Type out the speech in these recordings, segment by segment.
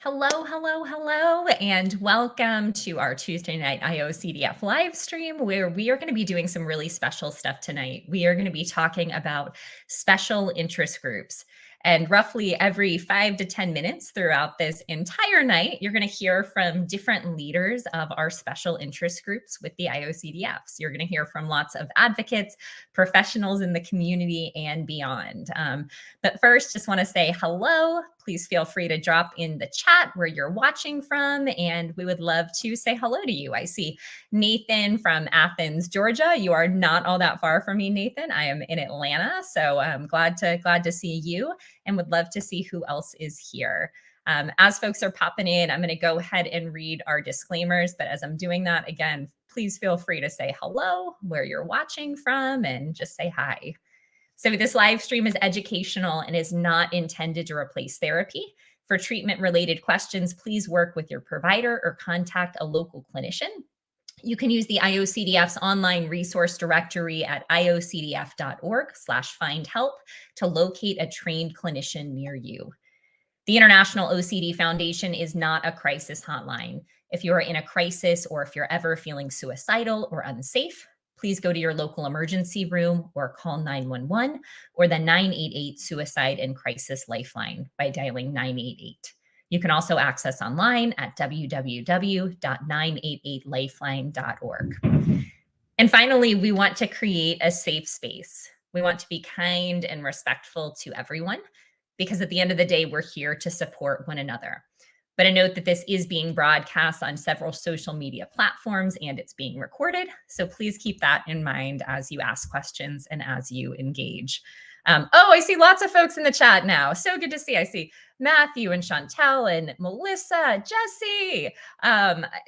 Hello, hello, hello, and welcome to our Tuesday night IOCDF live stream where we are going to be doing some really special stuff tonight. We are going to be talking about special interest groups. And roughly every 5 to 10 minutes throughout this entire night, you're going to hear from different leaders of our special interest groups with the IOCDFs. You're going to hear from lots of advocates, professionals in the community, and beyond. But first, just want to say hello. Please feel free to drop in the chat where you're watching from, and we would love to say hello to you. I see Nathan from Athens, Georgia. You are not all that far from me, Nathan. I am in Atlanta, so I'm glad to see you, and would love to see who else is here. As folks are popping in, I'm going to go ahead and read our disclaimers. But as I'm doing that, again, please feel free to say hello, where you're watching from, and just say hi. So this live stream is educational and is not intended to replace therapy. For treatment-related questions, please work with your provider or contact a local clinician. You can use the IOCDF's online resource directory at iocdf.org/find-help to locate a trained clinician near you. The International OCD Foundation is not a crisis hotline. If you are in a crisis or if you're ever feeling suicidal or unsafe, please go to your local emergency room or call 911 or the 988 Suicide and Crisis Lifeline by dialing 988. You can also access online at www.988lifeline.org. And finally, we want to create a safe space. We want to be kind and respectful to everyone because at the end of the day, we're here to support one another. But a note that this is being broadcast on several social media platforms and it's being recorded. So please keep that in mind as you ask questions and as you engage. I see lots of folks in the chat now. So good to see. I see Matthew and Chantel and Melissa, Jesse,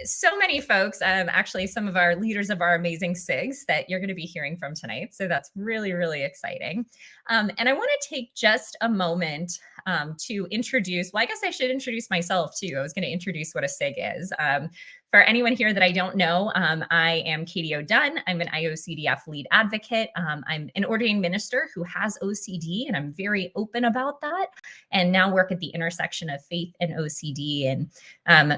so many folks, actually some of our leaders of our amazing SIGs that you're going to be hearing from tonight. So that's really, really exciting. And I want to take just a moment to introduce, well, I guess I should introduce myself too. I was going to introduce what a SIG is. For anyone here that I don't know, I am Katie O'Dunn. I'm an IOCDF lead advocate. I'm an ordained minister who has OCD, and I'm very open about that. And now work at the intersection of faith and OCD. And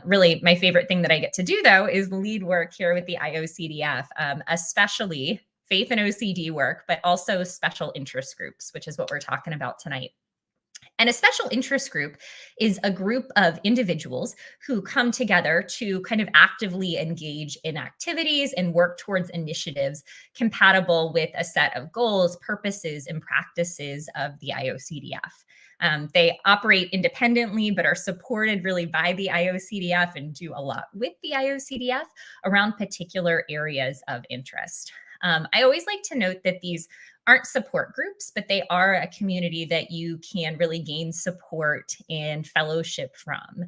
really, my favorite thing that I get to do, though, is lead work here with the IOCDF, especially faith and OCD work, but also special interest groups, which is what we're talking about tonight. And a special interest group is a group of individuals who come together to kind of actively engage in activities and work towards initiatives compatible with a set of goals, purposes, and practices of the IOCDF. They operate independently, but are supported really by the IOCDF and do a lot with the IOCDF around particular areas of interest. I always like to note that these aren't support groups, but they are a community that you can really gain support and fellowship from.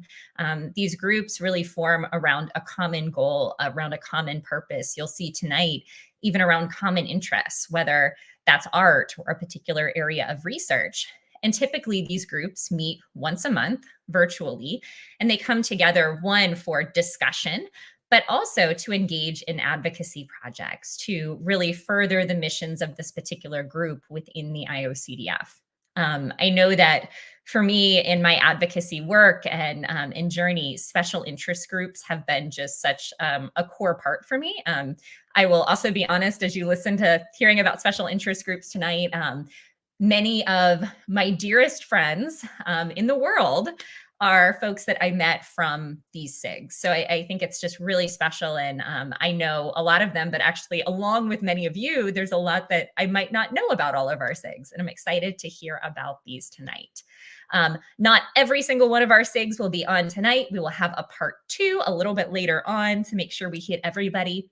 These groups really form around a common goal, around a common purpose. You'll see tonight, even around common interests, whether that's art or a particular area of research. And typically these groups meet once a month virtually, and they come together, one, for discussion, but also to engage in advocacy projects to really further the missions of this particular group within the IOCDF. I know that for me in my advocacy work and in journey, special interest groups have been just such a core part for me. I will also be honest, as you listen to hearing about special interest groups tonight, many of my dearest friends in the world are folks that I met from these SIGs. So I think it's just really special. And I know a lot of them, but actually along with many of you, there's a lot that I might not know about all of our SIGs. And I'm excited to hear about these tonight. Not every single one of our SIGs will be on tonight. We will have a part 2 a little bit later on to make sure we hit everybody.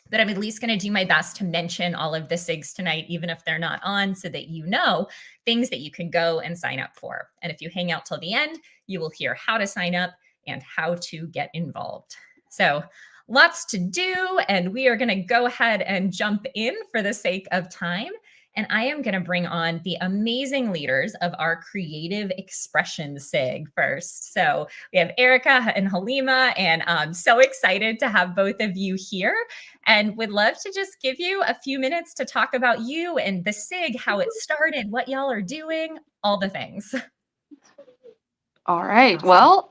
But I'm at least going to do my best to mention all of the SIGs tonight, even if they're not on, so that you know things that you can go and sign up for. And if you hang out till the end, you will hear how to sign up and how to get involved. So lots to do, and we are going to go ahead and jump in for the sake of time. And I am going to bring on the amazing leaders of our creative expression SIG first. So we have Erica and Halima, and I'm so excited to have both of you here and would love to just give you a few minutes to talk about you and the SIG, how it started, what y'all are doing, all the things. All right. Awesome. Well,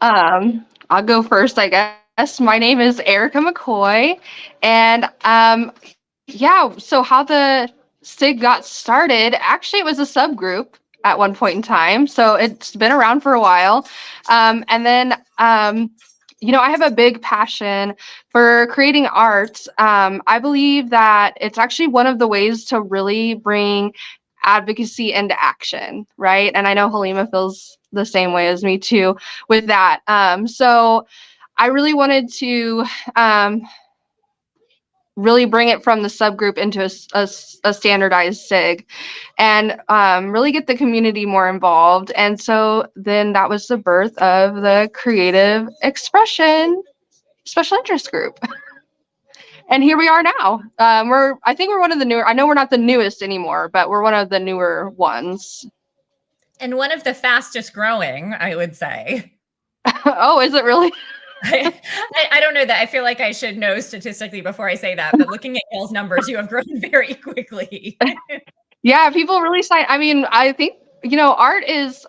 I'll go first, I guess. My name is Erica McCoy, and yeah. So how the SIG got started? Actually, it was a subgroup at one point in time. So it's been around for a while, and then I have a big passion for creating art. I believe that it's actually one of the ways to really bring advocacy into action, right? And I know Halima feels the same way as me too with that. So I really wanted to really bring it from the subgroup into a standardized SIG and really get the community more involved. And so then that was the birth of the Creative Expression Special Interest Group. And here we are now. I think we're one of the newer, I know we're not the newest anymore, but we're one of the newer ones. And one of the fastest growing, I would say. Oh, is it really? I don't know that. I feel like I should know statistically before I say that, but looking at y'all's numbers, you have grown very quickly. Yeah, people really sign. I mean, I think, art is,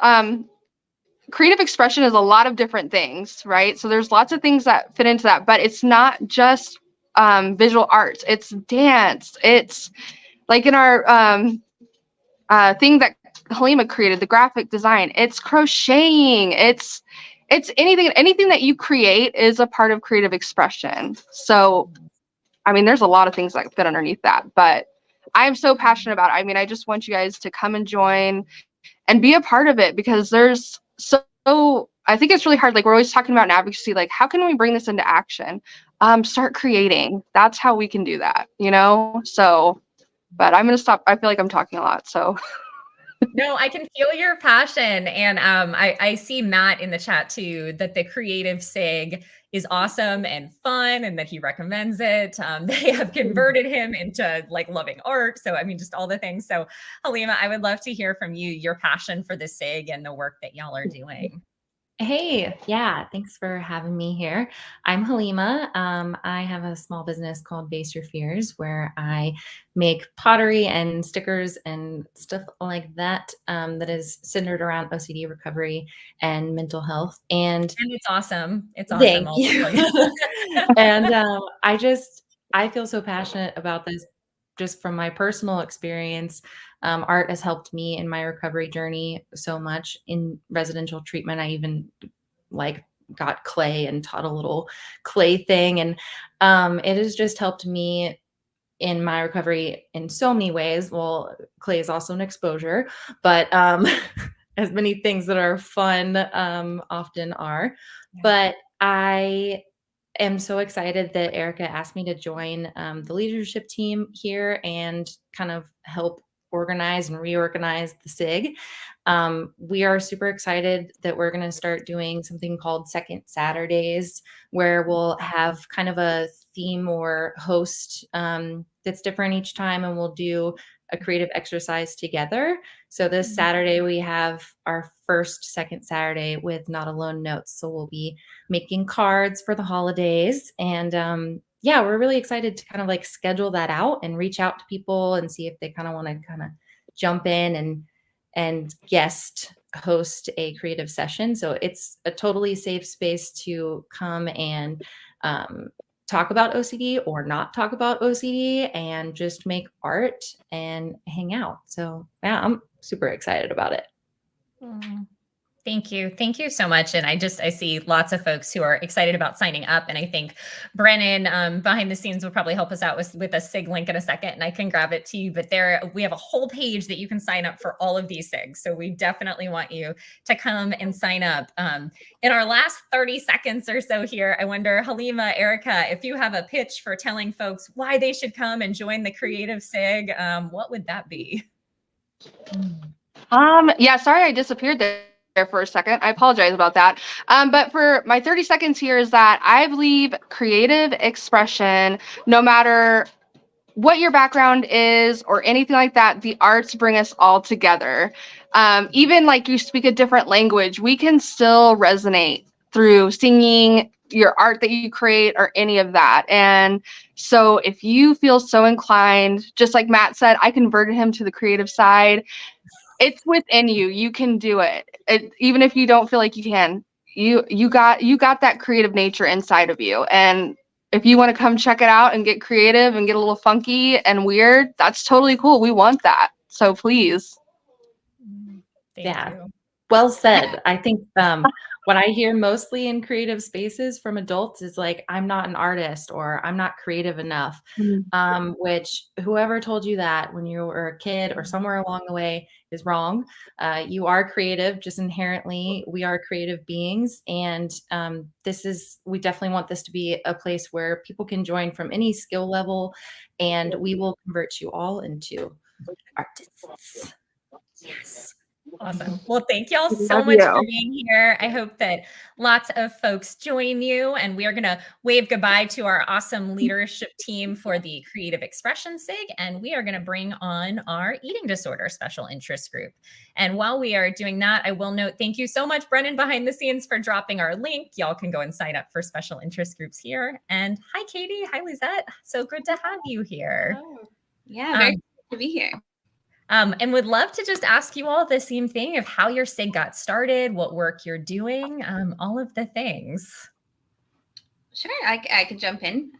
creative expression is a lot of different things, right? So there's lots of things that fit into that, but it's not just visual arts, it's dance. It's like in our thing that Halima created, the graphic design, it's crocheting, it's anything that you create is a part of creative expression. So I mean, there's a lot of things that fit underneath that, but I'm so passionate about it. I mean, I just want you guys to come and join and be a part of it, because there's I think it's really hard. Like, we're always talking about advocacy, like, how can we bring this into action? Start creating. That's how we can do that, So, but I'm gonna stop. I feel like I'm talking a lot, so. No, I can feel your passion. And I see Matt in the chat too, that the creative SIG is awesome and fun and that he recommends it. They have converted him into like loving art. So, I mean, just all the things. So, Halima, I would love to hear from you, your passion for the SIG and the work that y'all are doing. Hey, yeah, thanks for having me here. I'm Halima. I have a small business called Face Your Fears, where I make pottery and stickers and stuff like that, that is centered around OCD recovery and mental health. And it's awesome. It's thank awesome. you. And I feel so passionate about this just from my personal experience. Art has helped me in my recovery journey so much. In residential treatment, I even got clay and taught a little clay thing. And it has just helped me in my recovery in so many ways. Well, clay is also an exposure, but as many things that are fun often are. Yeah. But I am so excited that Erica asked me to join the leadership team here and kind of help organize and reorganize the SIG. We are super excited that we're going to start doing something called Second Saturdays, where we'll have kind of a theme or host that's different each time, and we'll do a creative exercise together. So this Saturday we have our first Second Saturday with Not Alone notes. So we'll be making cards for the holidays, and yeah, we're really excited to kind of schedule that out and reach out to people and see if they kind of want to kind of jump in and guest host a creative session. So it's a totally safe space to come and talk about OCD or not talk about OCD and just make art and hang out. So yeah, I'm super excited about it. Thank you. Thank you so much. And I see lots of folks who are excited about signing up. And I think Brennan behind the scenes will probably help us out with a SIG link in a second, and I can grab it to you. But we have a whole page that you can sign up for all of these SIGs. So we definitely want you to come and sign up. In our last 30 seconds or so here, I wonder, Halima, Erica, if you have a pitch for telling folks why they should come and join the Creative SIG, what would that be? Yeah, sorry I disappeared there for a second. I apologize about that. But for my 30 seconds here is that I believe creative expression, no matter what your background is or anything like that, the arts bring us all together. Even like you speak a different language, we can still resonate through singing, your art that you create, or any of that. And so if you feel so inclined, just like Matt said, I converted him to the creative side. It's within you. You can do it. Even if you don't feel like you can. You got that creative nature inside of you. And if you want to come check it out and get creative and get a little funky and weird, that's totally cool. We want that. So please. Thank you. Well said. I think what I hear mostly in creative spaces from adults is like, I'm not an artist or I'm not creative enough, which whoever told you that when you were a kid or somewhere along the way is wrong. You are creative, just inherently. We are creative beings. And we definitely want this to be a place where people can join from any skill level, and we will convert you all into artists. Yes. Awesome. Well, thank y'all so Love much you. for being here. I hope that lots of folks join you, and we are going to wave goodbye to our awesome leadership team for the Creative Expression SIG, and we are going to bring on our eating disorder special interest group. And while we are doing that, I will note, thank you so much, Brennan, behind the scenes for dropping our link. Y'all can go and sign up for special interest groups here. And hi, Katie. Hi, Lizette. So good to have you here. Oh, yeah, very good to be here. And would love to just ask you all the same thing of how your SIG got started, what work you're doing, all of the things. Sure, I could jump in.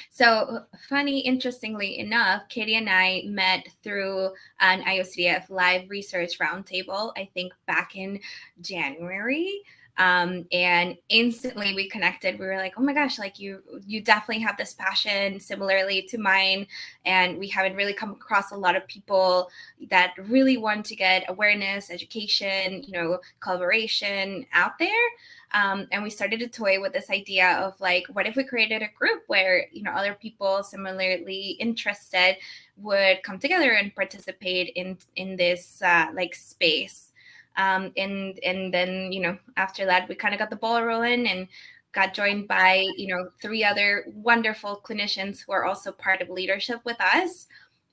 So funny, interestingly enough, Katie and I met through an IOCDF live research roundtable, I think back in January. And instantly we connected. We were like, oh my gosh, like you definitely have this passion similarly to mine. And we haven't really come across a lot of people that really want to get awareness, education, collaboration out there. And we started to toy with this idea of like, what if we created a group where, other people similarly interested would come together and participate in this like space. And then, after that, we kind of got the ball rolling and got joined by, 3 other wonderful clinicians who are also part of leadership with us.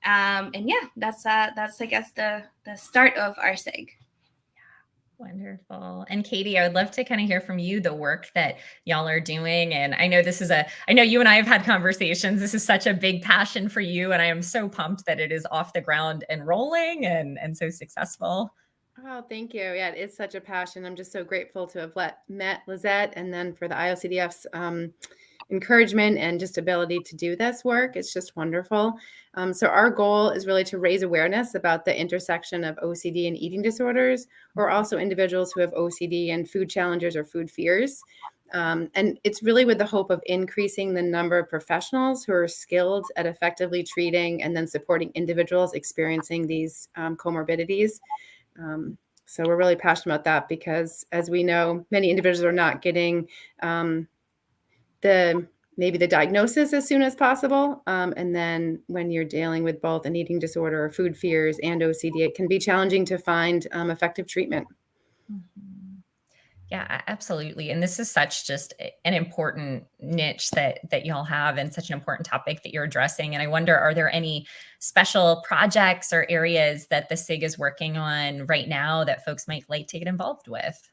And yeah, that's I guess the start of our SIG. Wonderful. And Katie, I would love to kind of hear from you the work that y'all are doing. And I know I know you and I have had conversations. This is such a big passion for you. And I am so pumped that it is off the ground and rolling and so successful. Oh, thank you. Yeah, it's such a passion. I'm just so grateful to have met Lizette, and then for the IOCDF's encouragement and just ability to do this work. It's just wonderful. So our goal is really to raise awareness about the intersection of OCD and eating disorders, or also individuals who have OCD and food challenges or food fears. And it's really with the hope of increasing the number of professionals who are skilled at effectively treating and then supporting individuals experiencing these comorbidities. So we're really passionate about that because, as we know, many individuals are not getting maybe the diagnosis as soon as possible. And then when you're dealing with both an eating disorder or food fears and OCD, it can be challenging to find effective treatment. Yeah, absolutely. And this is such just an important niche that y'all have, and such an important topic that you're addressing. And I wonder, are there any special projects or areas that the SIG is working on right now that folks might like to get involved with?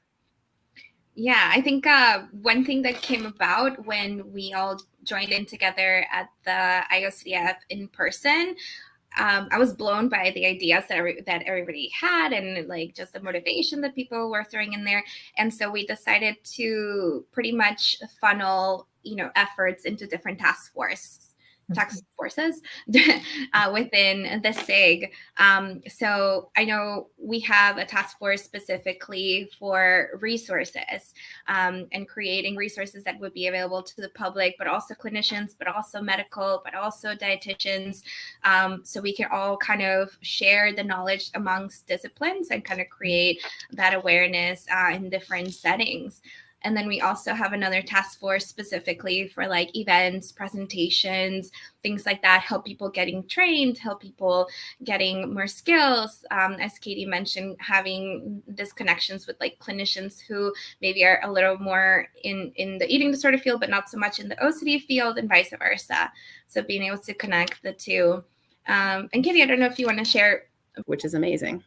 Yeah, I think one thing that came about when we all joined in together at the IOCDF in person, I was blown by the ideas that everybody had, and like just the motivation that people were throwing in there. And so we decided to pretty much funnel, efforts into different task forces within the SIG. So I know we have a task force specifically for resources and creating resources that would be available to the public, but also clinicians, but also medical, but also dietitians. So we can all kind of share the knowledge amongst disciplines and kind of create that awareness in different settings. And then we also have another task force specifically for like events, presentations, things like that, help people getting trained, help people getting more skills. As Katie mentioned, having these connections with like clinicians who maybe are a little more in the eating disorder field, but not so much in the OCD field, and vice versa. So being able to connect the two. And Katie, I don't know if you want to share. Which is amazing.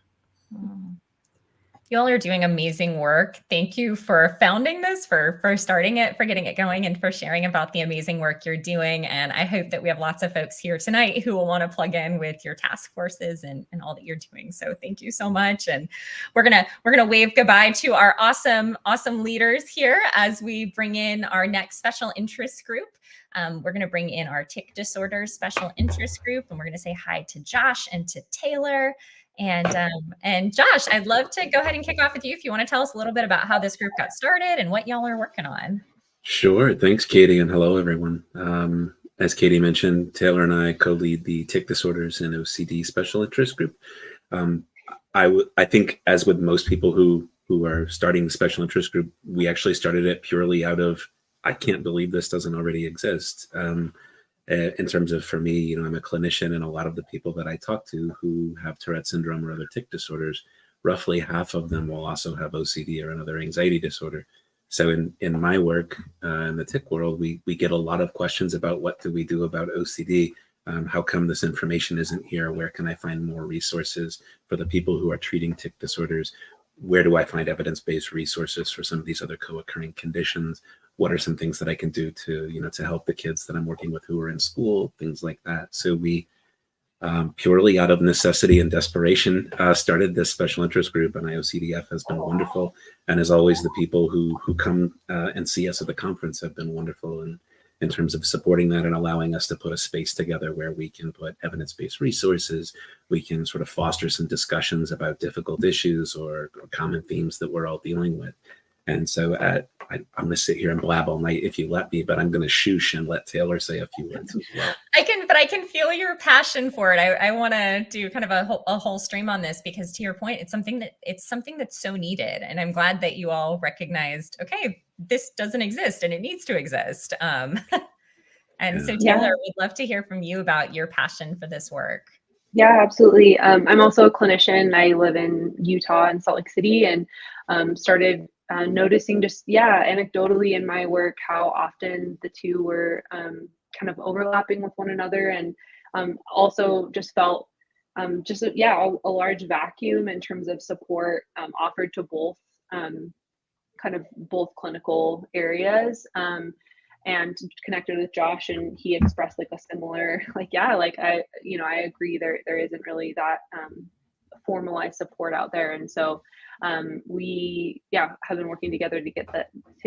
You all are doing amazing work. Thank you for founding this, for starting it, for getting it going, and for sharing about the amazing work you're doing. And I hope that we have lots of folks here tonight who will want to plug in with your task forces and all that you're doing. So thank you so much. And we're gonna wave goodbye to our awesome leaders here as we bring in our next special interest group. We're going to bring in our tic disorders special interest group, and we're going to say hi to Josh and to Taylor. And Josh, I'd love to go ahead and kick off with you if you want to tell us a little bit about how this group got started and what y'all are working on. Sure. Thanks, Katie, and hello, everyone. As Katie mentioned, Taylor and I co-lead the tic disorders and OCD special interest group. I think, as with most people who are starting the special interest group, we actually started it purely out of, I can't believe this doesn't already exist. In terms of, for me, I'm a clinician, and a lot of the people that I talk to who have Tourette syndrome or other tic disorders, roughly half of them will also have OCD or another anxiety disorder. So in my work in the tic world, we get a lot of questions about what do we do about OCD? How come this information isn't here? Where can I find more resources for the people who are treating tic disorders? Where do I find evidence-based resources for some of these other co-occurring conditions? What are some things that I can do to help the kids that I'm working with who are in school, things like that. So we purely out of necessity and desperation started this special interest group, and IOCDF has been wonderful. And as always, the people who come and see us at the conference have been wonderful in terms of supporting that and allowing us to put a space together where we can put evidence-based resources. We can sort of foster some discussions about difficult issues or common themes that we're all dealing with. And so I'm going to sit here and blab all night if you let me, but I'm going to shoosh and let Taylor say a few words as well. I can feel your passion for it. I want to do kind of a whole stream on this, because to your point, it's something that's so needed. And I'm glad that you all recognized, okay, this doesn't exist and it needs to exist. So Taylor, we'd love to hear from you about your passion for this work. Yeah, absolutely. I'm also a clinician. I live in Utah and Salt Lake City, and started noticing just, anecdotally in my work, how often the two were kind of overlapping with one another. And also just felt a large vacuum in terms of support offered to both both clinical areas. And connected with Josh, and he expressed like a similar, I agree, there isn't really that formalized support out there. And so we have been working together to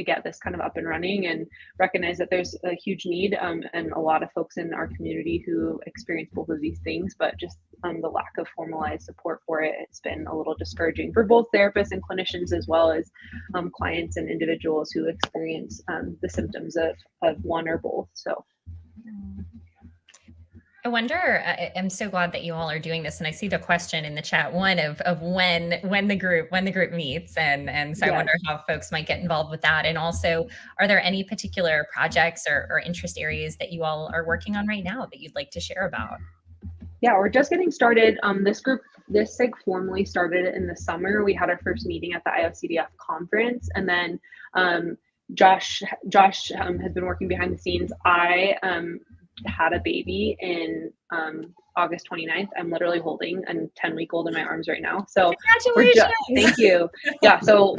get this kind of up and running, and recognize that there's a huge need and a lot of folks in our community who experience both of these things, but just the lack of formalized support for it, it's been a little discouraging for both therapists and clinicians, as well as clients and individuals who experience the symptoms of one or both. So I wonder, I'm so glad that you all are doing this. And I see the question in the chat, one of when the group meets. And so I wonder how folks might get involved with that. And also, are there any particular projects or interest areas that you all are working on right now that you'd like to share about? Yeah, we're just getting started. This SIG formally started in the summer. We had our first meeting at the IOCDF conference, and then Josh has been working behind the scenes. I had a baby in August 29th. I'm literally holding a 10-week-old in my arms right now. So congratulations. Thank you. Yeah. So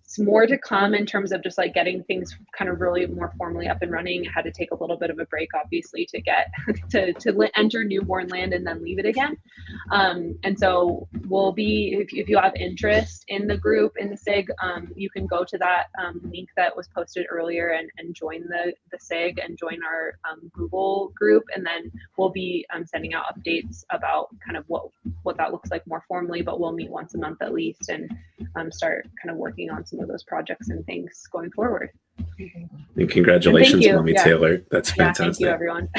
it's more to come in terms of just like getting things kind of really more formally up and running. I had to take a little bit of a break, obviously, to get to enter newborn land and then leave it again. And so we'll be, if you have interest in the group, in the SIG, you can go to that link that was posted earlier and join the SIG and join our Google group. And then we'll be sending out updates about kind of what that looks like more formally, but we'll meet once a month at least, and start kind of working on some of those projects and things going forward. And congratulations, Mommy Taylor. That's fantastic. Thank you, everyone.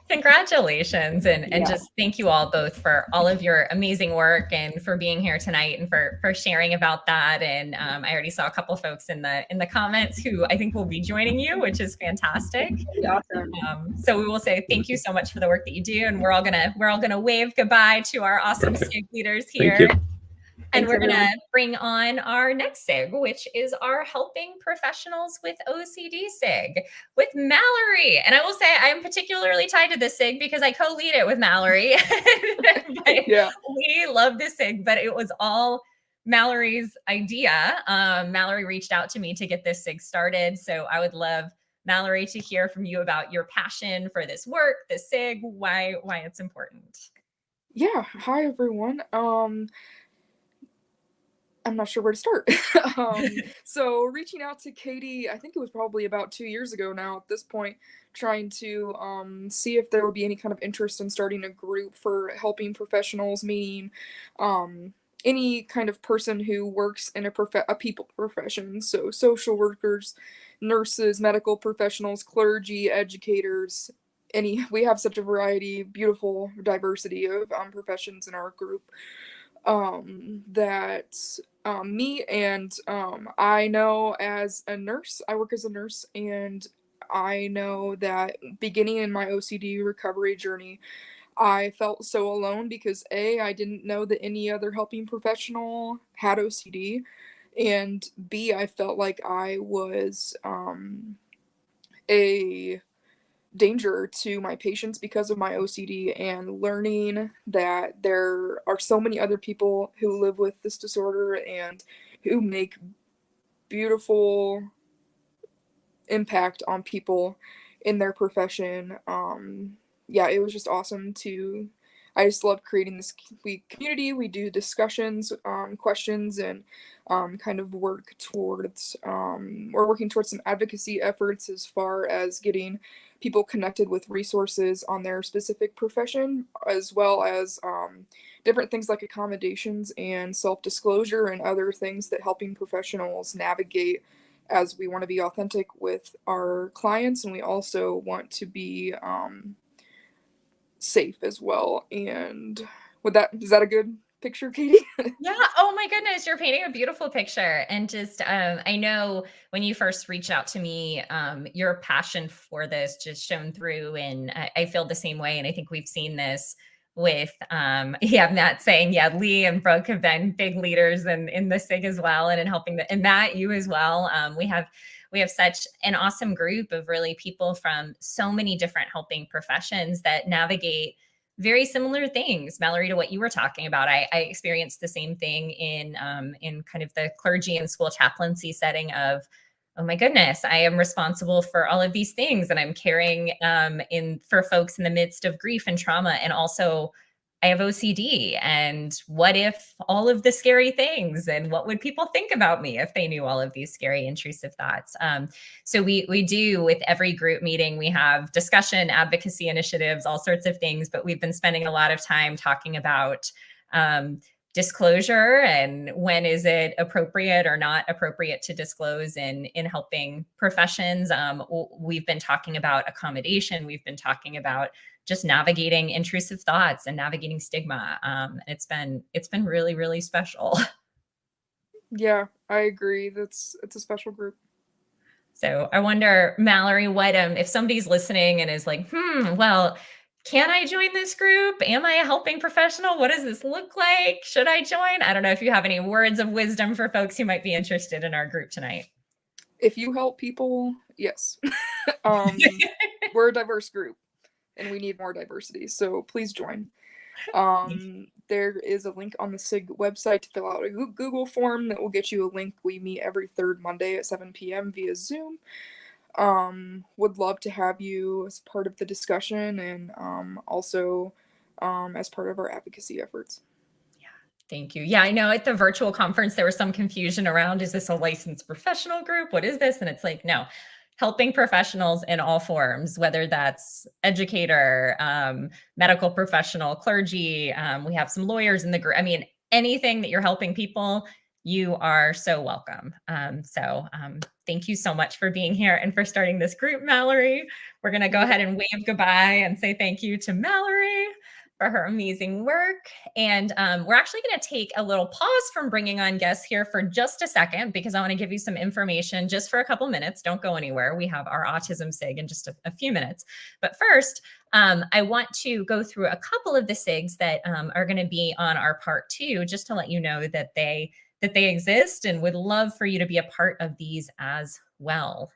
Congratulations. And just thank you all both for all of your amazing work and for being here tonight and for sharing about that. And I already saw a couple folks in the comments who I think will be joining you, which is fantastic. Awesome. So we will say thank you so much for the work that you do. And we're all gonna wave goodbye to our awesome SIG leaders here. Thank you. And Thanks, we're going everyone. to bring on our next SIG, which is our Helping Professionals with OCD SIG with Mallory. And I will say I am particularly tied to this SIG because I co-lead it with Mallory. Yeah. We love this SIG, but it was all Mallory's idea. Mallory reached out to me to get this SIG started. So I would love, Mallory, to hear from you about your passion for this work, this SIG, why it's important. Yeah. Hi, everyone. I'm not sure where to start. So reaching out to Katie, I think it was probably about 2 years ago now at this point, trying to see if there would be any kind of interest in starting a group for helping professionals, meaning any kind of person who works in a people profession. So social workers, nurses, medical professionals, clergy, educators, we have such a variety, beautiful diversity of professions in our group. That me and I know as a nurse, I work as a nurse, and I know that beginning in my OCD recovery journey, I felt so alone because A, I didn't know that any other helping professional had OCD, and B, I felt like I was a danger to my patients because of my OCD, and learning that there are so many other people who live with this disorder and who make beautiful impact on people in their profession. Yeah, it was just awesome I just love creating this community. We do discussions, questions, and kind of we're working towards some advocacy efforts as far as getting people connected with resources on their specific profession, as well as different things like accommodations and self-disclosure and other things that helping professionals navigate, as we want to be authentic with our clients, and we also want to be safe as well. And is that a good picture, Katie? Yeah. Oh my goodness. You're painting a beautiful picture. And just, I know when you first reached out to me, your passion for this just shone through, and I feel the same way. And I think we've seen this with, Matt saying, yeah, Lee and Brooke have been big leaders in the SIG as well. And in helping and Matt, you as well. We have such an awesome group of really people from so many different helping professions that navigate very similar things, Mallory, to what you were talking about. I experienced the same thing in kind of the clergy and school chaplaincy setting of, oh my goodness, I am responsible for all of these things, and I'm caring for folks in the midst of grief and trauma, and also I have OCD, and what if all of the scary things, and what would people think about me if they knew all of these scary, intrusive thoughts? So we do, with every group meeting, we have discussion, advocacy initiatives, all sorts of things, but we've been spending a lot of time talking about disclosure and when is it appropriate or not appropriate to disclose in helping professions. We've been talking about accommodation. We've been talking about just navigating intrusive thoughts and navigating stigma. It's been really, really special. Yeah, I agree. It's a special group. So I wonder, Mallory, what if somebody's listening and is like, well, can I join this group? Am I a helping professional? What does this look like? Should I join? I don't know if you have any words of wisdom for folks who might be interested in our group tonight. If you help people, yes. We're a diverse group, and we need more diversity, so please join. There is a link on the SIG website to fill out a Google form that will get you a link. We meet every third Monday at 7 p.m. via Zoom. Would love to have you as part of the discussion, and also as part of our advocacy efforts. Thank you. Yeah, I know at the virtual conference, there was some confusion around, is this a licensed professional group? What is this? And it's like, no, helping professionals in all forms, whether that's educator, medical professional, clergy. We have some lawyers in the group. I mean, anything that you're helping people, you are so welcome. Thank you so much for being here and for starting this group, Mallory. We're going to go ahead and wave goodbye and say thank you to Mallory. for her amazing work. And we're actually going to take a little pause from bringing on guests here for just a second, because I want to give you some information just for a couple minutes. Don't go anywhere. We have our autism SIG in just a few minutes. But first, I want to go through a couple of the SIGs that are going to be on our part 2, just to let you know that they exist, and would love for you to be a part of these as well.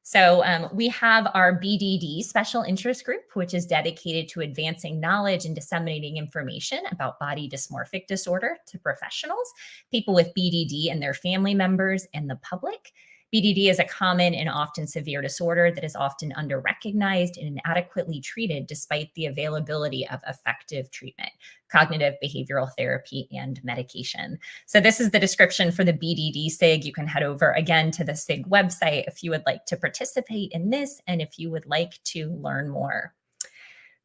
So we have our BDD special interest group, which is dedicated to advancing knowledge and disseminating information about body dysmorphic disorder to professionals, people with BDD and their family members, and the public. BDD is a common and often severe disorder that is often under-recognized and inadequately treated despite the availability of effective treatment, cognitive behavioral therapy, and medication. So this is the description for the BDD SIG. You can head over again to the SIG website if you would like to participate in this and if you would like to learn more.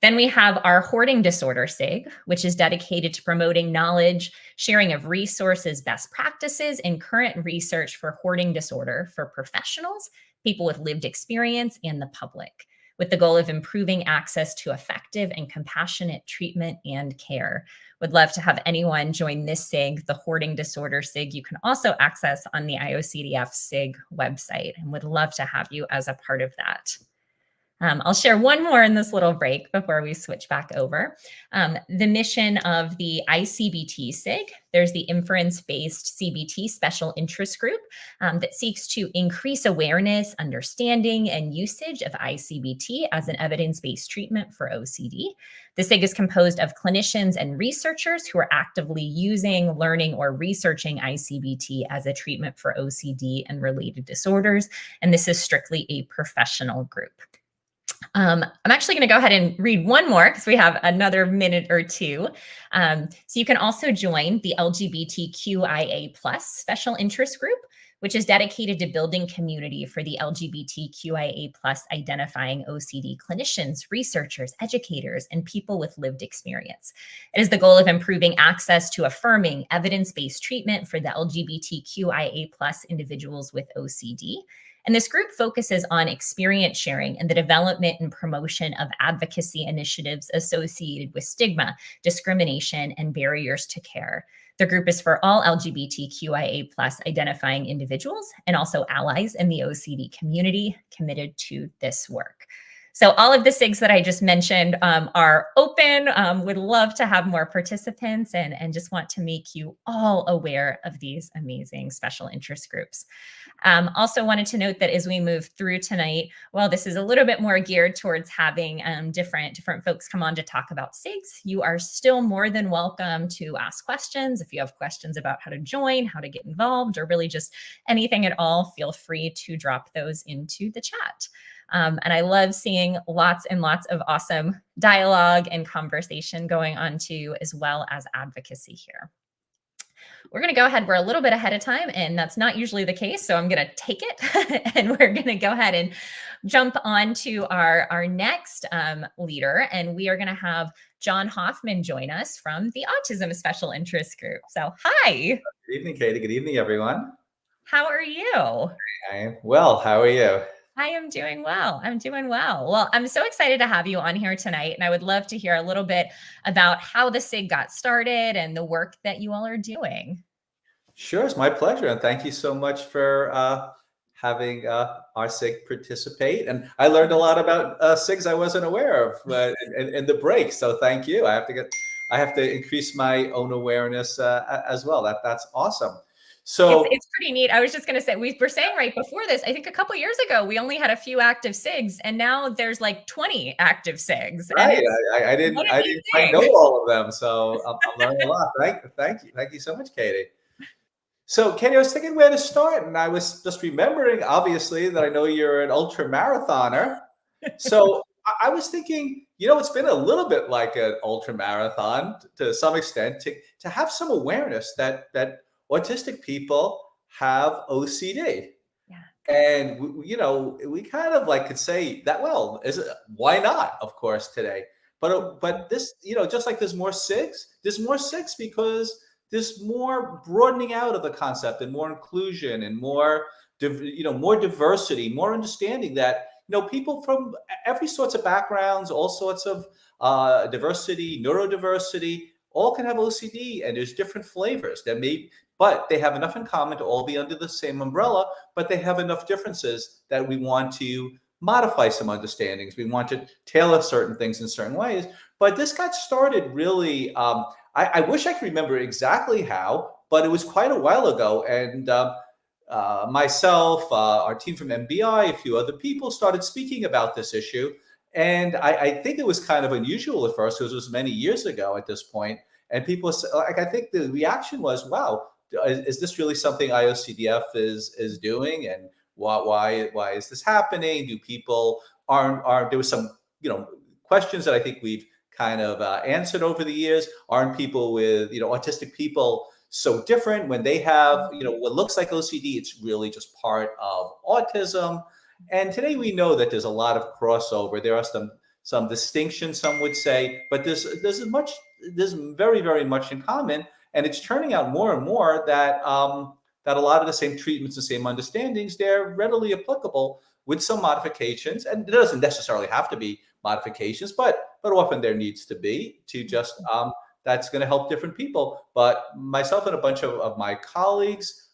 Then we have our hoarding disorder SIG, which is dedicated to promoting knowledge, sharing of resources, best practices, and current research for hoarding disorder for professionals, people with lived experience, and the public, with the goal of improving access to effective and compassionate treatment and care. Would love to have anyone join this SIG, the hoarding disorder SIG. You can also access on the IOCDF SIG website, and would love to have you as a part of that. I'll share one more in this little break before we switch back over. The mission of the ICBT SIG, there's the inference-based CBT special interest group that seeks to increase awareness, understanding, and usage of ICBT as an evidence-based treatment for OCD. The SIG is composed of clinicians and researchers who are actively using, learning, or researching ICBT as a treatment for OCD and related disorders, and this is strictly a professional group. I'm actually going to go ahead and read one more because we have another minute or two. So you can also join the LGBTQIA+ special interest group, which is dedicated to building community for the LGBTQIA+ identifying OCD clinicians, researchers, educators, and people with lived experience. It is the goal of improving access to affirming evidence-based treatment for the LGBTQIA+ individuals with OCD. And this group focuses on experience sharing and the development and promotion of advocacy initiatives associated with stigma, discrimination, and barriers to care. The group is for all LGBTQIA+ identifying individuals and also allies in the OCD community committed to this work. So all of the SIGs that I just mentioned are open. Would love to have more participants and just want to make you all aware of these amazing special interest groups. Also wanted to note that as we move through tonight, while this is a little bit more geared towards having different folks come on to talk about SIGs, you are still more than welcome to ask questions. If you have questions about how to join, how to get involved, or really just anything at all, feel free to drop those into the chat. And I love seeing lots and lots of awesome dialogue and conversation going on too, as well as advocacy here. We're going to go ahead. We're a little bit ahead of time, and that's not usually the case. So I'm going to take it and we're going to go ahead and jump on to our next leader. And we are going to have John Hoffman join us from the Autism Special Interest Group. So hi. Good evening, Katie. Good evening, everyone. How are you? I am well. How are you? I am doing well. I'm doing well. Well, I'm so excited to have you on here tonight. And I would love to hear a little bit about how the SIG got started and the work that you all are doing. Sure. It's my pleasure. And thank you so much for having our SIG participate. And I learned a lot about SIGs I wasn't aware of in the break. So thank you. I have to increase my own awareness as well. That's awesome. So it's pretty neat. I was just going to say, we were saying right before this, I think a couple of years ago, we only had a few active SIGs, and now there's like 20 active SIGs. Right. I didn't know all of them. So I'm learning a lot. Thank you. Thank you so much, Katie. So Katie, I was thinking where to start, and I was just remembering, obviously, that I know you're an ultra marathoner. So I was thinking, it's been a little bit like an ultra marathon to some extent to have some awareness that autistic people have OCD. Yeah. And we kind of could say that, well, why not, of course, today. But this, just like there's more SIGs because there's more broadening out of the concept and more inclusion and more diversity, more understanding that people from every sorts of backgrounds, all sorts of diversity, neurodiversity, all can have OCD, and there's different flavors that but they have enough in common to all be under the same umbrella, but they have enough differences that we want to modify some understandings. We want to tailor certain things in certain ways. But this got started really, I wish I could remember exactly how, but it was quite a while ago. And myself, our team from MBI, a few other people started speaking about this issue. And I think it was kind of unusual at first because it was many years ago at this point. And people, I think the reaction was, wow, is this really something IOCDF is doing? And why is this happening? Do people there was some, questions that I think we've kind of answered over the years. Aren't people with, autistic people so different when they have, what looks like OCD? It's really just part of autism. And today we know that there's a lot of crossover. There are some distinctions, some would say, but there's very, very much in common. And it's turning out more and more that that a lot of the same treatments, the same understandings, they're readily applicable with some modifications. And it doesn't necessarily have to be modifications, but often there needs to be to just that's going to help different people. But myself and a bunch of my colleagues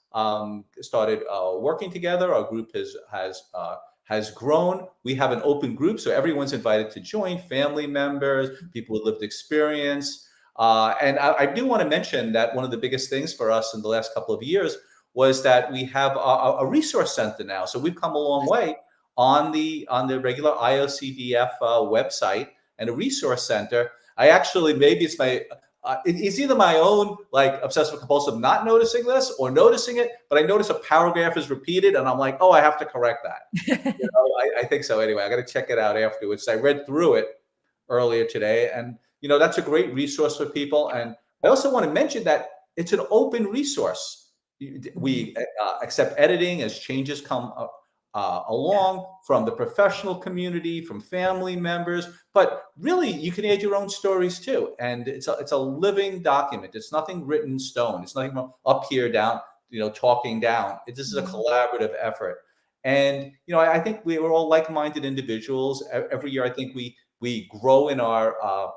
started working together. Our group has grown. We have an open group, so everyone's invited to join, family members, people with lived experience. And I do want to mention that one of the biggest things for us in the last couple of years was that we have a resource center now. So we've come a long way on the regular IOCDF website and a resource center. I actually, maybe it's either my own like obsessive compulsive not noticing this or noticing it, but I notice a paragraph is repeated and I'm like, oh, I have to correct that. I think so. Anyway, I got to check it out afterwards. I read through it earlier today, and that's a great resource for people. And I also want to mention that it's an open resource. We accept editing as changes come along from the professional community, from family members, but really you can add your own stories too. And it's a living document. It's nothing written in stone. It's nothing up here, down, talking down. This is a collaborative effort. And, I think we're all like-minded individuals. Every year, I think we grow in our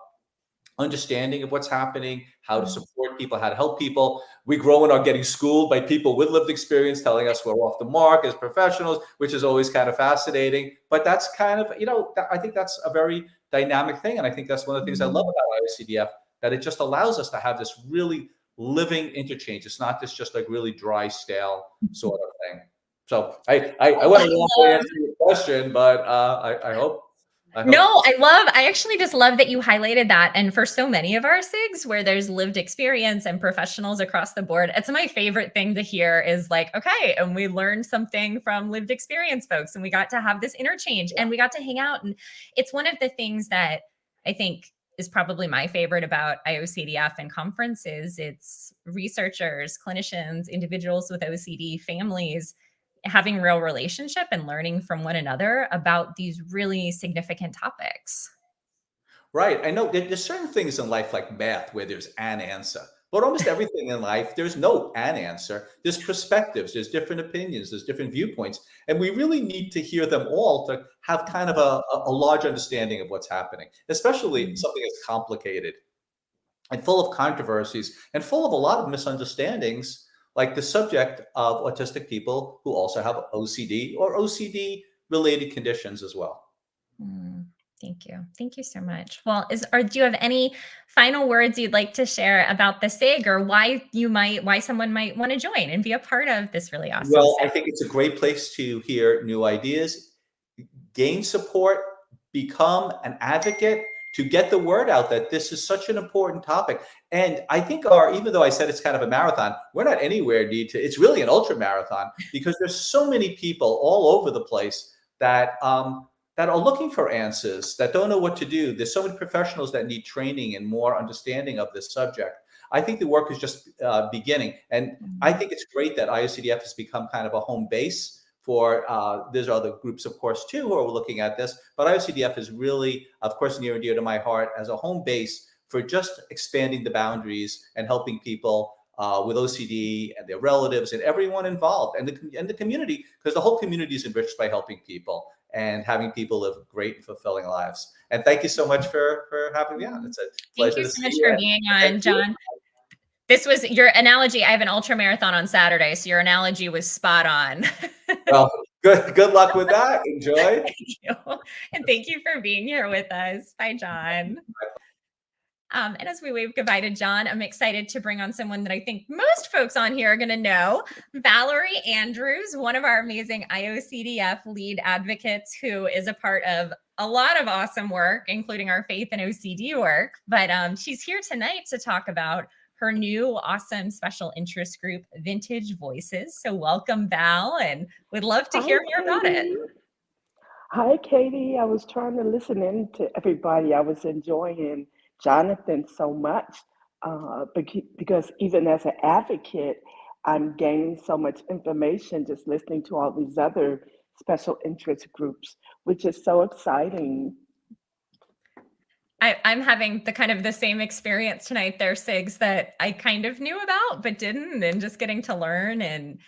understanding of what's happening, how to support people, how to help people. We grow in our getting schooled by people with lived experience telling us we're off the mark as professionals, which is always kind of fascinating. But that's kind of, I think that's a very dynamic thing. And I think that's one of the things I love about IOCDF, that it just allows us to have this really living interchange. It's not this just like really dry, stale sort of thing. So I went a long way to answer your question, but I hope. I actually just love that you highlighted that. And for so many of our SIGs where there's lived experience and professionals across the board, it's my favorite thing to hear is like, okay, and we learned something from lived experience folks and we got to have this interchange and we got to hang out. And it's one of the things that I think is probably my favorite about IOCDF and conferences. It's researchers, clinicians, individuals with OCD, families, having real relationship and learning from one another about these really significant topics. Right. I know there's certain things in life like math where there's an answer, but almost everything in life, there's no an answer. There's perspectives, there's different opinions, there's different viewpoints. And we really need to hear them all to have kind of a large understanding of what's happening, especially something that's complicated and full of controversies and full of a lot of misunderstandings, like the subject of autistic people who also have OCD or OCD related conditions as well. Thank you. Thank you so much. Well, do you have any final words you'd like to share about the SIG or why someone might want to join and be a part of this really awesome Well, SIG? I think it's a great place to hear new ideas, gain support, become an advocate, to get the word out that this is such an important topic. And I think even though I said it's kind of a marathon, we're not anywhere near to, it's really an ultra marathon because there's so many people all over the place that are looking for answers, that don't know what to do. There's so many professionals that need training and more understanding of this subject. I think the work is just beginning. And I think it's great that IOCDF has become kind of a home base for, there's other groups, of course, too, who are looking at this. But IOCDF is really, of course, near and dear to my heart as a home base for just expanding the boundaries and helping people with OCD and their relatives and everyone involved and the community, because the whole community is enriched by helping people. and having people live great and fulfilling lives. And thank you so much for having me on. It's a pleasure Thank you to so see much you. for being on, John. This was your analogy. I have an ultra marathon on Saturday, so your analogy was spot on. Well, good luck with that. Enjoy. Thank you. And thank you for being here with us. Bye, John. And as we wave goodbye to John, I'm excited to bring on someone that I think most folks on here are going to know, Valerie Andrews, one of our amazing IOCDF lead advocates, who is a part of a lot of awesome work, including our faith and OCD work. But she's here tonight to talk about her new awesome special interest group, Vintage Voices. So welcome, Val, and would love to hear more about it. Hi, Katie. I was trying to listen in to everybody. I was enjoying Jonathan so much because even as an advocate, I'm gaining so much information just listening to all these other special interest groups, which is so exciting. I'm having the same experience tonight there, Sigs, that I kind of knew about, but didn't, and just getting to learn. And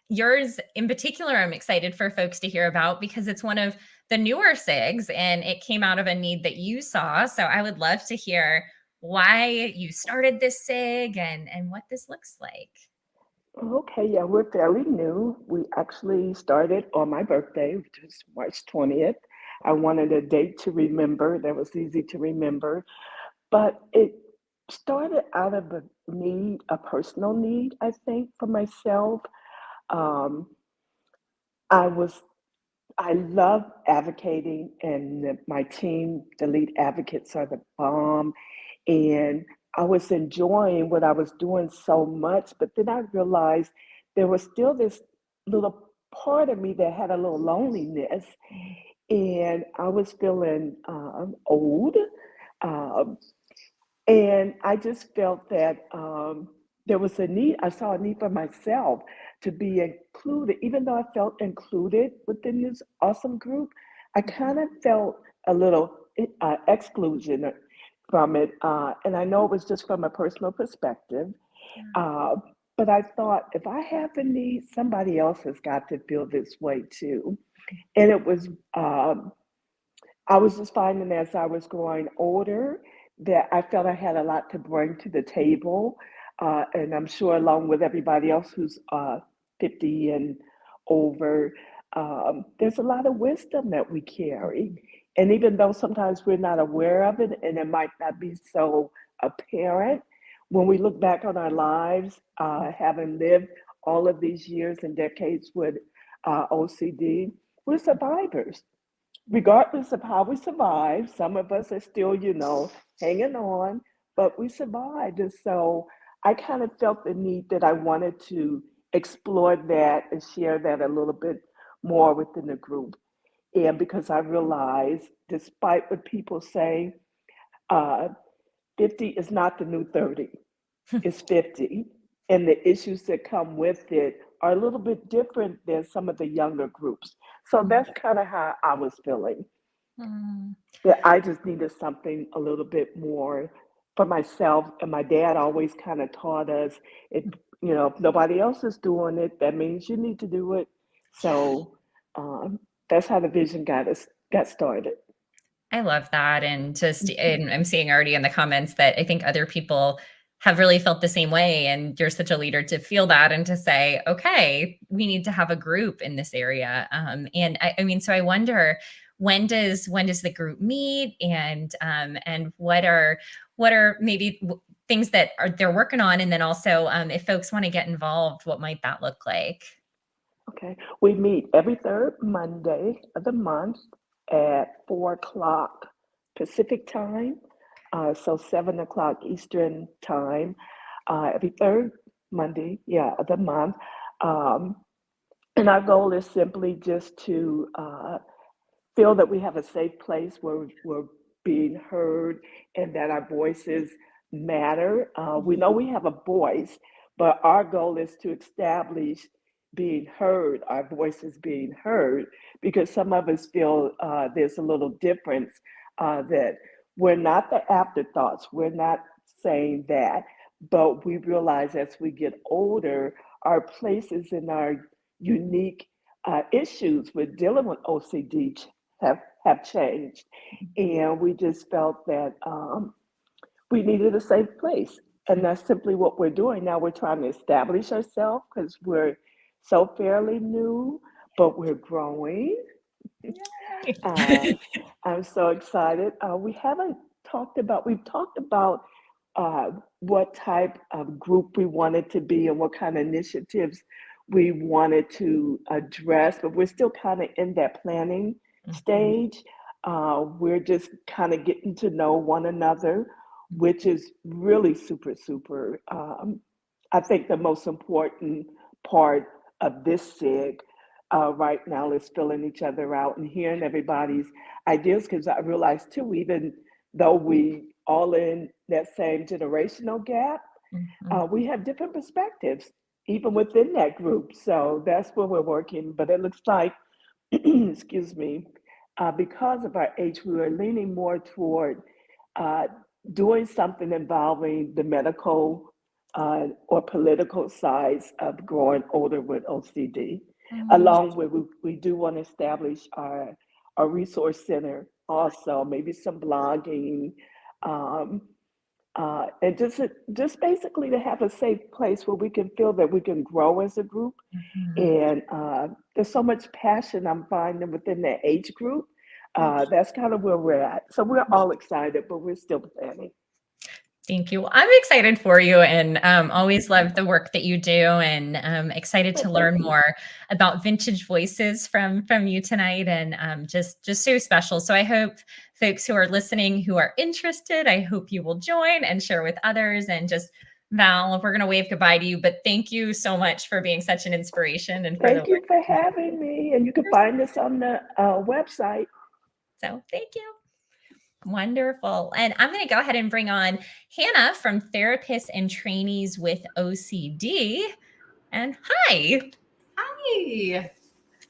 yours in particular, I'm excited for folks to hear about because it's one of the newer SIGs and it came out of a need that you saw. So I would love to hear why you started this SIG and what this looks like. Okay, yeah, we're fairly new. We actually started on my birthday, which was March 20th. I wanted a date to remember that was easy to remember, but it started out of a need, a personal need, I think, for myself. Um, I love advocating, and my team, the lead advocates, are the bomb. And I was enjoying what I was doing so much, but then I realized there was still this little part of me that had a little loneliness, and I was feeling old. Um, and I just felt that there was a need, I saw a need for myself to be included. Even though I felt included within this awesome group, I kind of felt a little exclusion from it. And I know it was just from a personal perspective. Uh, but I thought, if I have the need, somebody else has got to feel this way too. And it was, I was just finding as I was growing older that I felt I had a lot to bring to the table. And I'm sure, along with everybody else who's 50 and over, there's a lot of wisdom that we carry. And even though sometimes we're not aware of it and it might not be so apparent, when we look back on our lives, having lived all of these years and decades with OCD, we're survivors. Regardless of how we survive, some of us are still, hanging on, but we survived. And so I kind of felt the need that I wanted to explore that and share that a little bit more within the group. And because I realized, despite what people say, uh, 50 is not the new 30, it's 50. And the issues that come with it are a little bit different than some of the younger groups. So that's kind of how I was feeling. That I just needed something a little bit more for myself. And my dad always kind of taught us, if nobody else is doing it, that means you need to do it. So that's how the vision got started. I love that. And I'm seeing already in the comments that I think other people have really felt the same way. And you're such a leader to feel that and to say, okay, we need to have a group in this area. And so I wonder, when does the group meet, and what are maybe things that they're working on, and then also if folks want to get involved, what might that look like? Okay, we meet every third Monday of the month at 4:00 Pacific time, so 7:00 Eastern time, every third Monday, of the month. And our goal is simply just to feel that we have a safe place where we're being heard and that our voices matter. We know we have a voice, but our goal is to establish being heard, our voices being heard, because some of us feel there's a little difference, that we're not the afterthoughts. We're not saying that, but we realize as we get older, our places in our unique issues with dealing with OCD have changed, and we just felt that we needed a safe place, and that's simply what we're doing now. We're trying to establish ourselves because we're so fairly new, but we're growing. Uh, I'm so excited. We've talked about what type of group we wanted to be and what kind of initiatives we wanted to address, but we're still kind of in that planning stage. We're just kind of getting to know one another, which is really super, super. I think the most important part of this SIG right now is filling each other out and hearing everybody's ideas, because I realize too, even though we all in that same generational gap, we have different perspectives even within that group. So that's where we're working. But it looks like, excuse me, because of our age, we are leaning more toward doing something involving the medical or political sides of growing older with OCD. Along with, we do want to establish our resource center also, maybe some blogging, and just basically to have a safe place where we can feel that we can grow as a group. And there's so much passion I'm finding within that age group. That's kind of where we're at. So we're all excited, but we're still planning. Thank you. Well, I'm excited for you, and always love the work that you do, and excited to learn more about vintage voices from you tonight, and just so special. So I hope folks who are listening who are interested, I hope you will join and share with others. And just Val, we're going to wave goodbye to you, but thank you so much for being such an inspiration and for Thank you for having me. And you can find us on the website. So thank you. Wonderful. And I'm going to go ahead and bring on Hannah from Therapists and Trainees with OCD. And hi. Hi.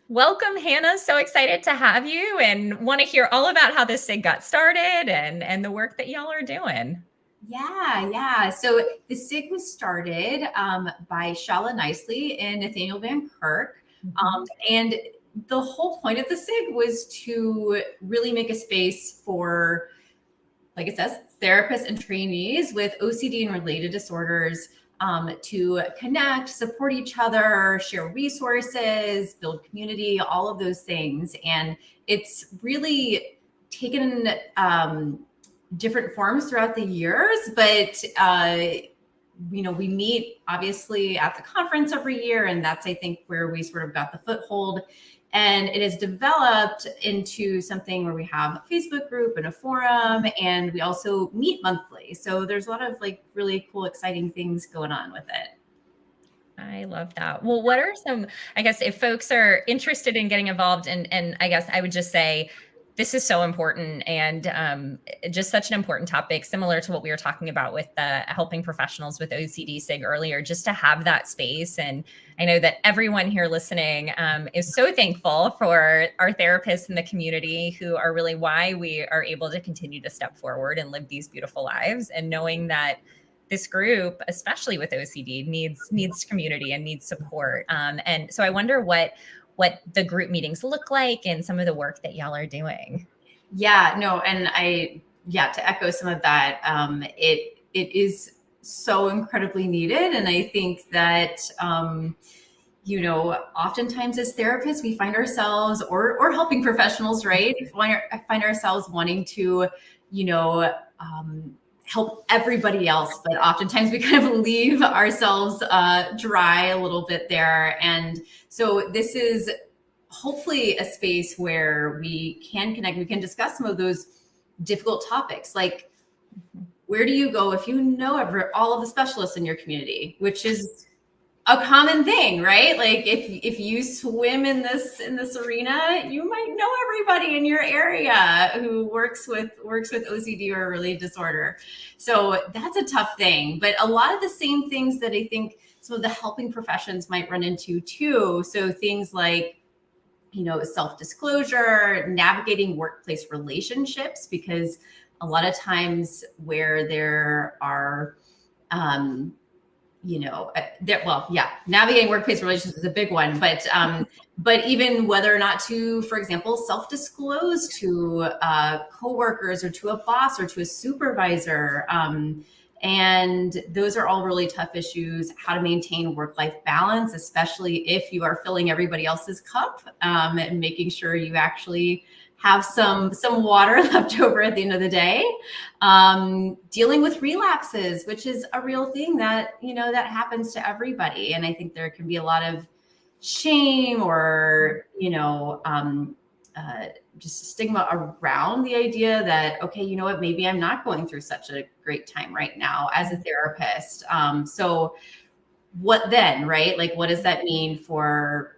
Welcome, Hannah. So excited to have you and want to hear all about how this SIG got started and the work that y'all are doing. Yeah. So the SIG was started by Shala Nicely and Nathaniel Van Kirk. And the whole point of the SIG was to really make a space for, like it says, therapists and trainees with OCD and related disorders to connect, support each other, share resources, build community, all of those things. And it's really taken different forms throughout the years, but we meet obviously at the conference every year, and that's, I think, where we sort of got the foothold. And it has developed into something where we have a Facebook group and a forum, and we also meet monthly. So there's a lot of really cool, exciting things going on with it. I love that. Well, what are some, I guess, if folks are interested in getting involved, and I guess I would just say, this is so important, and just such an important topic, similar to what we were talking about with the helping professionals with OCD SIG earlier, just to have that space. And I know that everyone here listening is so thankful for our therapists in the community, who are really why we are able to continue to step forward and live these beautiful lives, and knowing that this group, especially with OCD, needs community and needs support. And so I wonder what the group meetings look like and some of the work that y'all are doing. Yeah, no, and to echo some of that, it is so incredibly needed. And I think that, oftentimes as therapists, we find ourselves, or helping professionals, right? Find ourselves wanting to, help everybody else, but oftentimes we kind of leave ourselves dry a little bit there. And so this is hopefully a space where we can connect, we can discuss some of those difficult topics, like where do you go if you know all of the specialists in your community, which is a common thing, right? Like if you swim in this arena, you might know everybody in your area who works with OCD or a related disorder. So that's a tough thing, but a lot of the same things that I think some of the helping professions might run into too. So things like, self-disclosure, navigating workplace relationships, because a lot of times where there are navigating workplace relationships is a big one, but even whether or not to, for example, self-disclose to coworkers or to a boss or to a supervisor. And those are all really tough issues. How to maintain work-life balance, especially if you are filling everybody else's cup, and making sure you actually have some water left over at the end of the day. Dealing with relapses, which is a real thing that happens to everybody. And I think there can be a lot of shame or just stigma around the idea that, okay, you know what, maybe I'm not going through such a great time right now as a therapist. So what then, right? Like, what does that mean for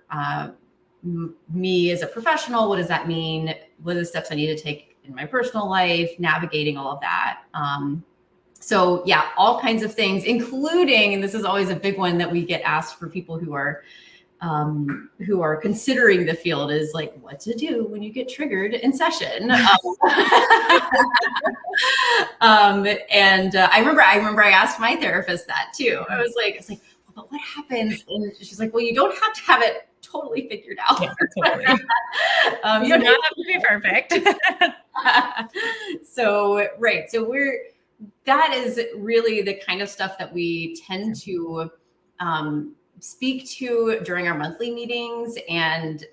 me as a professional? What does that mean? What are the steps I need to take in my personal life, navigating all of that? So yeah, all kinds of things, including, and this is always a big one that we get asked for people who are considering the field, is like, what to do when you get triggered in session. And I remember I asked my therapist that too. I was like, well, but what happens? And she's like, well, you don't have to have it totally figured out. Yeah, totally. You do not have to be perfect. So, right. So that is really the kind of stuff that we tend to speak to during our monthly meetings. And,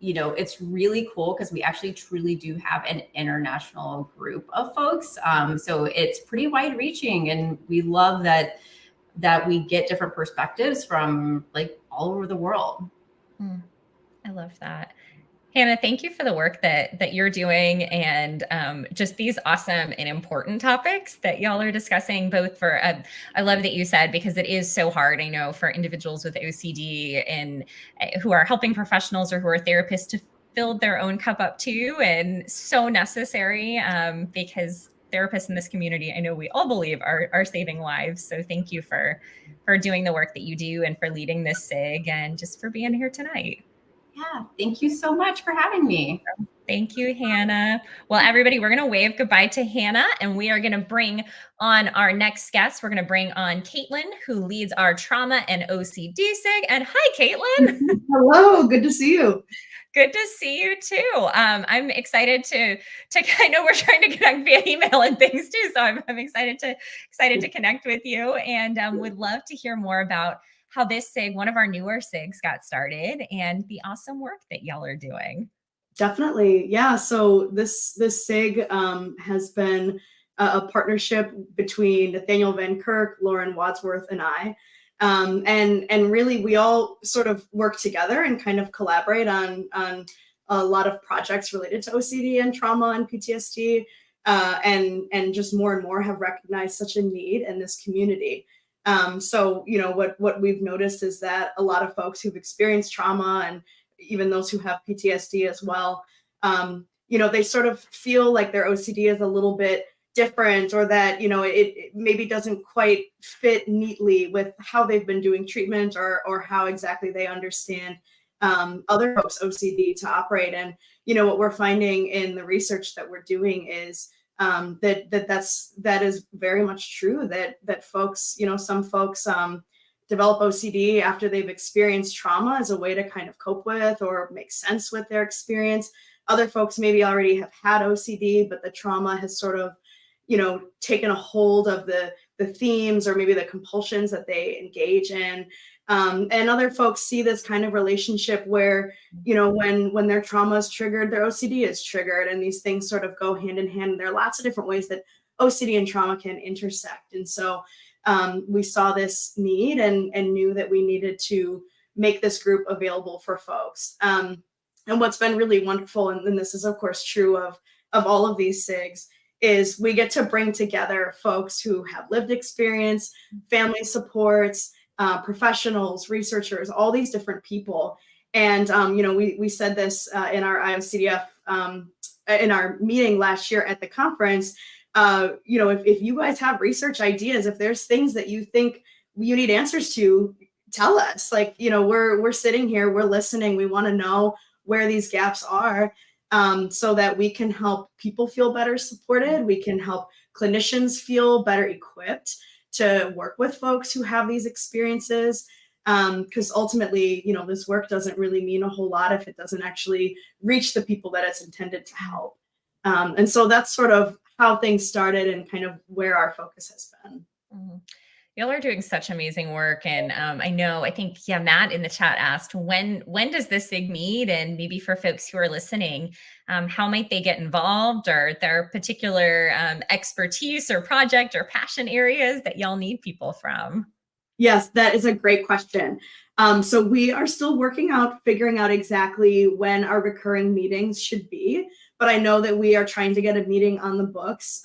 it's really cool because we actually truly do have an international group of folks. So it's pretty wide reaching, and we love that we get different perspectives from like all over the world. I love that. Hannah, thank you for the work that you're doing, and just these awesome and important topics that y'all are discussing, both for, I love that you said, because it is so hard, I know, for individuals with OCD and who are helping professionals or who are therapists to fill their own cup up too, and so necessary because therapists in this community, I know we all believe are saving lives. So thank you for doing the work that you do and for leading this SIG and just for being here tonight. Yeah, thank you so much for having me. Thank you, Hannah. Well, everybody, we're going to wave goodbye to Hannah, and we are going to bring on our next guest. We're going to bring on Caitlin, who leads our trauma and OCD SIG. And hi, Caitlin. Hello, good to see you. Good to see you too. I'm excited to I know we're trying to connect via email and things too, so I'm excited to connect with you, and would love to hear more about how this SIG, one of our newer SIGs, got started and the awesome work that y'all are doing. Definitely. Yeah. So this SIG has been a partnership between Nathaniel Van Kirk, Lauren Wadsworth, and I. And really we all sort of work together and kind of collaborate on a lot of projects related to OCD and trauma and PTSD. And just more and more have recognized such a need in this community. So, what we've noticed is that a lot of folks who've experienced trauma, and even those who have PTSD as well, they sort of feel like their OCD is a little bit different, or that, it maybe doesn't quite fit neatly with how they've been doing treatment or how exactly they understand other folks' OCD to operate. And, what we're finding in the research that we're doing is that is very much true, that folks, some folks develop OCD after they've experienced trauma as a way to kind of cope with or make sense with their experience. Other folks maybe already have had OCD, but the trauma has sort of, taken a hold of the themes or maybe the compulsions that they engage in. And other folks see this kind of relationship where, when their trauma is triggered, their OCD is triggered, and these things sort of go hand in hand. There are lots of different ways that OCD and trauma can intersect. And so we saw this need and knew that we needed to make this group available for folks. And what's been really wonderful, and this is of course true of all of these SIGs, is we get to bring together folks who have lived experience, family supports, professionals, researchers, all these different people. And, we said this in our IOCDF, in our meeting last year at the conference, if you guys have research ideas, if there's things that you think you need answers to, tell us. Like, we're sitting here, we're listening, we want to know where these gaps are, so that we can help people feel better supported. We can help clinicians feel better equipped to work with folks who have these experiences. Because ultimately, you know, this work doesn't really mean a whole lot if it doesn't actually reach the people that it's intended to help. And so that's sort of how things started and kind of where our focus has been. Mm-hmm. Y'all are doing such amazing work. And I think, Matt in the chat asked, when does this SIG meet? And maybe for folks who are listening, how might they get involved, or their particular expertise or project or passion areas that y'all need people from? Yes, that is a great question. So we are still figuring out exactly when our recurring meetings should be, but I know that we are trying to get a meeting on the books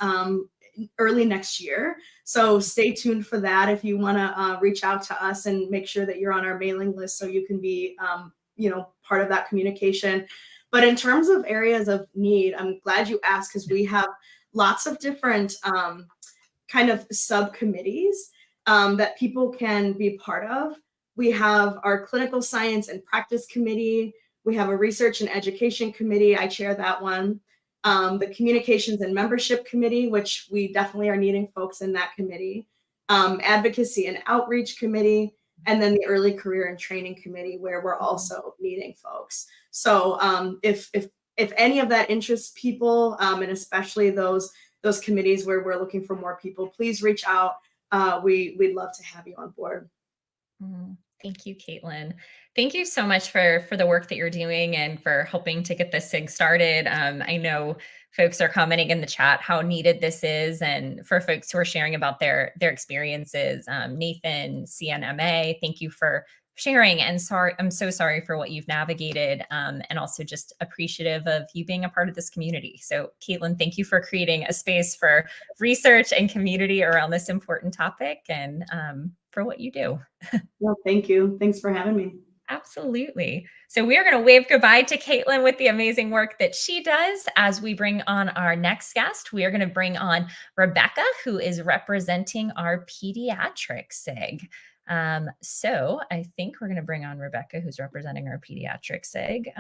early next year. So stay tuned for that if you want to reach out to us and make sure that you're on our mailing list so you can be, part of that communication. But in terms of areas of need, I'm glad you asked, because we have lots of different kind of subcommittees that people can be part of. We have our clinical science and practice committee. We have a research and education committee. I chair that one. The communications and membership committee, which we definitely are needing folks in that committee. Advocacy and outreach committee, and then the early career and training committee, where we're also needing folks. So if any of that interests people, and especially those committees where we're looking for more people, please reach out. We'd love to have you on board. Thank you, Caitlin. Thank you so much for the work that you're doing and for helping to get this SIG started. I know folks are commenting in the chat how needed this is, and for folks who are sharing about their experiences. Nathan, CNMA, thank you for sharing, and I'm so sorry for what you've navigated, and also just appreciative of you being a part of this community. So Caitlin, thank you for creating a space for research and community around this important topic, and for what you do. Well, thank you. Thanks for having me. Absolutely. So we are going to wave goodbye to Caitlin with the amazing work that she does. As we bring on our next guest, we are going to bring on Rebecca, who is representing our pediatric SIG. So I think we're going to bring on Rebecca, who's representing our pediatric SIG,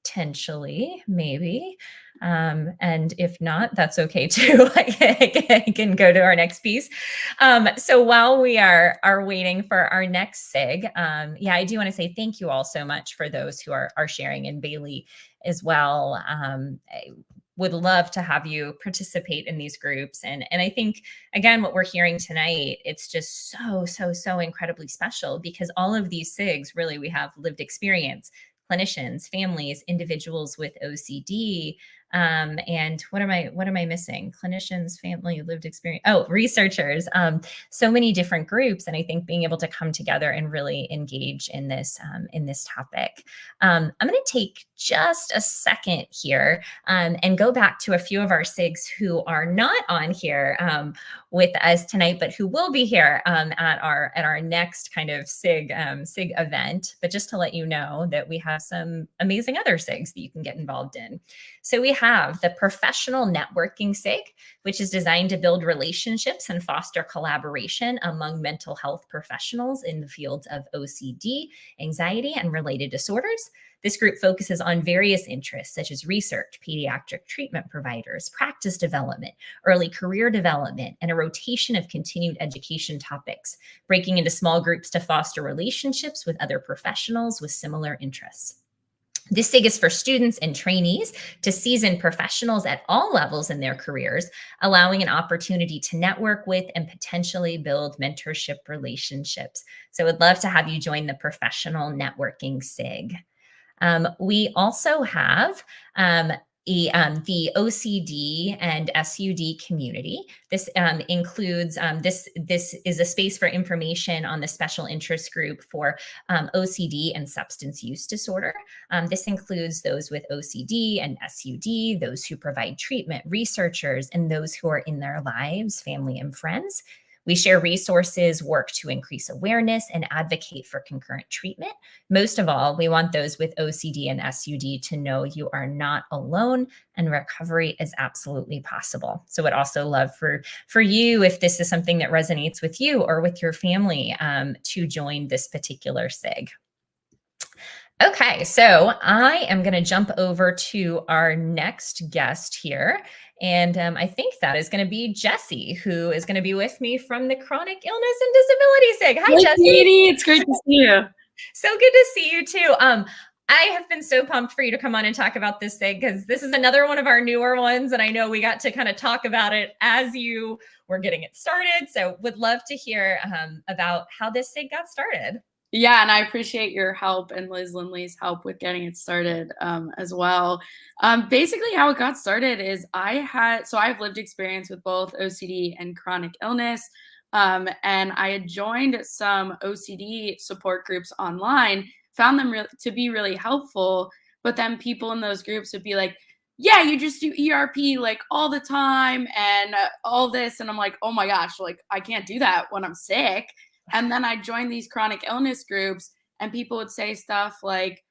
potentially, maybe. And if not, that's okay too. I can go to our next piece. So while we are waiting for our next SIG, I do want to say thank you all so much for those who are sharing, and Bailey as well. I would love to have you participate in these groups. And I think, again, what we're hearing tonight, it's just so incredibly special, because all of these SIGs, really, we have lived experience, clinicians, families, individuals with OCD, and what am I missing? Clinicians, family, lived experience. Oh, researchers. So many different groups, and I think being able to come together and really engage in this topic. I'm going to take just a second here and go back to a few of our SIGs who are not on here with us tonight, but who will be here at our next kind of SIG event. But just to let you know that we have some amazing other SIGs that you can get involved in. So we have the Professional Networking SIG, which is designed to build relationships and foster collaboration among mental health professionals in the fields of OCD, anxiety, and related disorders. This group focuses on various interests such as research, pediatric treatment providers, practice development, early career development, and a rotation of continued education topics, breaking into small groups to foster relationships with other professionals with similar interests. This SIG is for students and trainees to seasoned professionals at all levels in their careers, allowing an opportunity to network with and potentially build mentorship relationships. So I would love to have you join the Professional Networking SIG. We also have the OCD and SUD community. This includes, this is a space for information on the special interest group for OCD and substance use disorder. This includes those with OCD and SUD, those who provide treatment, researchers, and those who are in their lives, family and friends. We share resources, work to increase awareness, and advocate for concurrent treatment. Most of all, we want those with OCD and SUD to know you are not alone and recovery is absolutely possible. So I'd also love for you, if this is something that resonates with you or with your family, to join this particular SIG. Okay, so I am going to jump over to our next guest here. And I think that is going to be Jessie, who is going to be with me from the Chronic Illness and Disability SIG. Hi, Jessie. Katie. It's great to see you. So good to see you too. I have been so pumped for you to come on and talk about this SIG, because this is another one of our newer ones. And I know we got to kind of talk about it as you were getting it started. So would love to hear about how this SIG got started. Yeah, and I appreciate your help and Liz Lindley's help with getting it started as well. Basically, how it got started is I have lived experience with both OCD and chronic illness. And I had joined some OCD support groups online, found them to be really helpful. But then people in those groups would be like, yeah, you just do ERP like all the time and all this. And I'm like, oh my gosh, like I can't do that when I'm sick. And then I joined these chronic illness groups and people would say stuff like,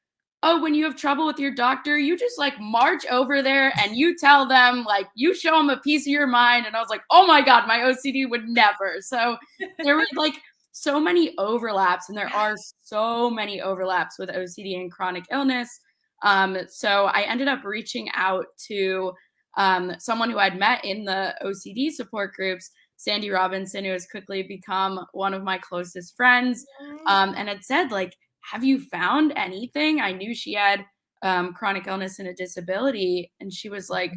oh, when you have trouble with your doctor, you just like march over there and you tell them, like, you show them a piece of your mind. And I was like, oh my God, my OCD would never. So there were like so many overlaps, and there are so many overlaps with OCD and chronic illness. So I ended up reaching out to someone who I'd met in the OCD support groups, Sandy Robinson, who has quickly become one of my closest friends, and had said, like, have you found anything? I knew she had chronic illness and a disability. And she was like,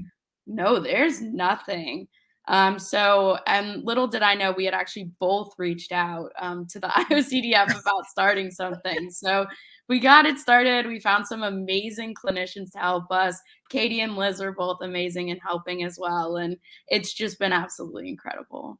no, there's nothing. And little did I know we had actually both reached out to the IOCDF about starting something. So we got it started. We found some amazing clinicians to help us. Katie and Liz are both amazing in helping as well. And it's just been absolutely incredible.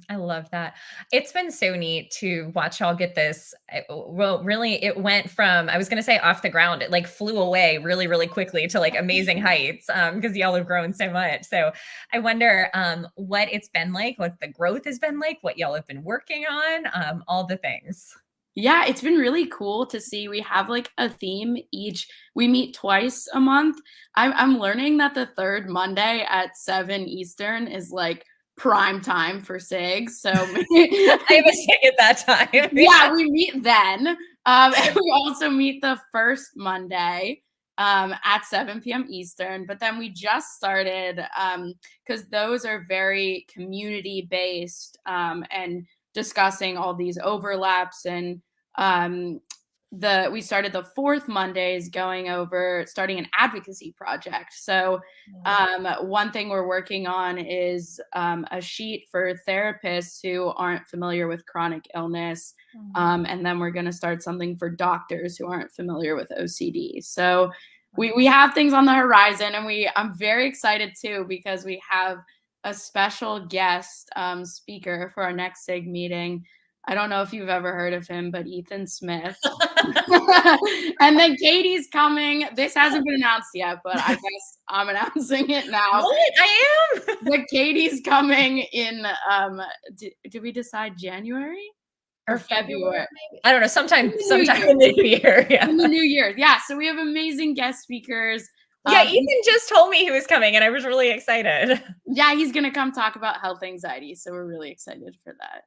I love that. It's been so neat to watch y'all get this. Well, really, it went from, I was going to say off the ground, it like flew away really, really quickly to like amazing heights because y'all have grown so much. So I wonder what it's been like, what the growth has been like, what y'all have been working on, all the things. Yeah, it's been really cool to see. We have like a theme each. We meet twice a month. I'm learning that the third Monday at 7 Eastern is like prime time for SIGs. So I have a SIG at that time. Yeah, we meet then. And we also meet the first Monday at 7 p.m. Eastern. But then we just started because those are very community based and discussing all these overlaps, and we started the fourth Mondays going over starting an advocacy project. So one thing we're working on is a sheet for therapists who aren't familiar with chronic illness. And then we're going to start something for doctors who aren't familiar with OCD. So we have things on the horizon, and I'm very excited too, because we have a special guest speaker for our next SIG meeting. I don't know if you've ever heard of him, but Ethan Smith. And then Katie's coming. This hasn't been announced yet, but I guess I'm announcing it now. What? I am? But Katie's coming in, did we decide January or February? I don't know, sometime in the new year. Yeah. In the new year. Yeah, so we have amazing guest speakers. Yeah, Ethan just told me he was coming, and I was really excited. Yeah, he's going to come talk about health anxiety. So we're really excited for that.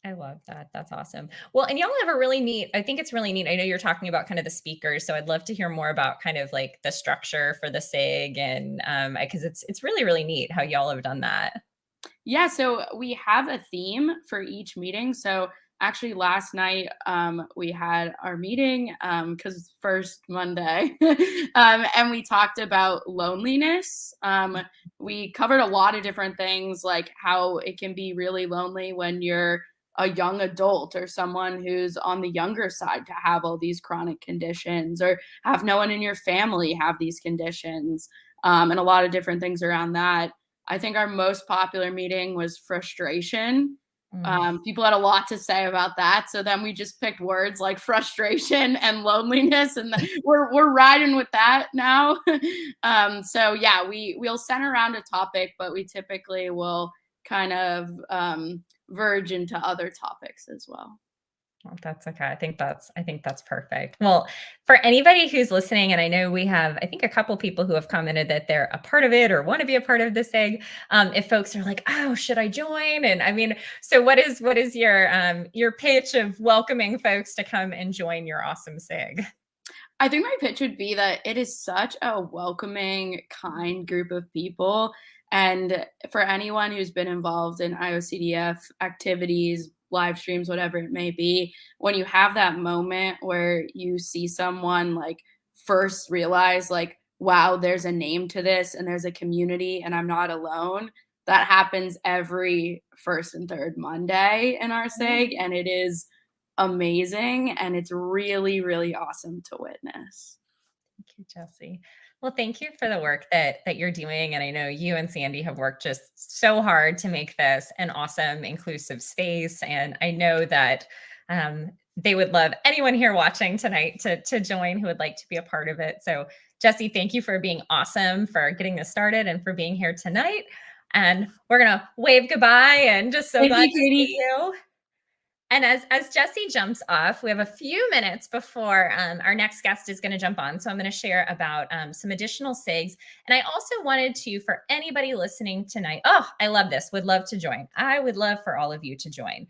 I love that. That's awesome. Well, and y'all have a really neat, I think it's really neat. I know you're talking about kind of the speakers, so I'd love to hear more about kind of like the structure for the SIG, and because it's really, really neat how y'all have done that. Yeah, so we have a theme for each meeting. So actually last night we had our meeting because it's first Monday and we talked about loneliness. We covered a lot of different things, like how it can be really lonely when you're a young adult or someone who's on the younger side to have all these chronic conditions, or have no one in your family have these conditions, and a lot of different things around that. I think our most popular meeting was frustration. People had a lot to say about that. So then we just picked words like frustration and loneliness, and we're riding with that now. So yeah, we'll center around a topic, but we typically will kind of verge into other topics as well. Well, that's okay. I think that's perfect. Well, for anybody who's listening, and I know we have, I think a couple people who have commented that they're a part of it or want to be a part of the SIG. If folks are like, oh, should I join? And I mean, so what is your pitch of welcoming folks to come and join your awesome SIG? I think my pitch would be that it is such a welcoming, kind group of people. And for anyone who's been involved in IOCDF activities, live streams, whatever it may be, when you have that moment where you see someone like first realize like, wow, there's a name to this and there's a community and I'm not alone. That happens every first and third Monday in our SIG, and it is amazing. And it's really, really awesome to witness. Thank you, Jessie. Well, thank you for the work that you're doing. And I know you and Sandy have worked just so hard to make this an awesome, inclusive space. And I know that they would love anyone here watching tonight to join who would like to be a part of it. So Jessie, thank you for being awesome, for getting this started, and for being here tonight. And we're going to wave goodbye, and just so glad to see you. And as Jessie jumps off, we have a few minutes before our next guest is going to jump on. So I'm going to share about some additional SIGs. And I also wanted to, for anybody listening tonight, oh, I love this, would love to join. I would love for all of you to join.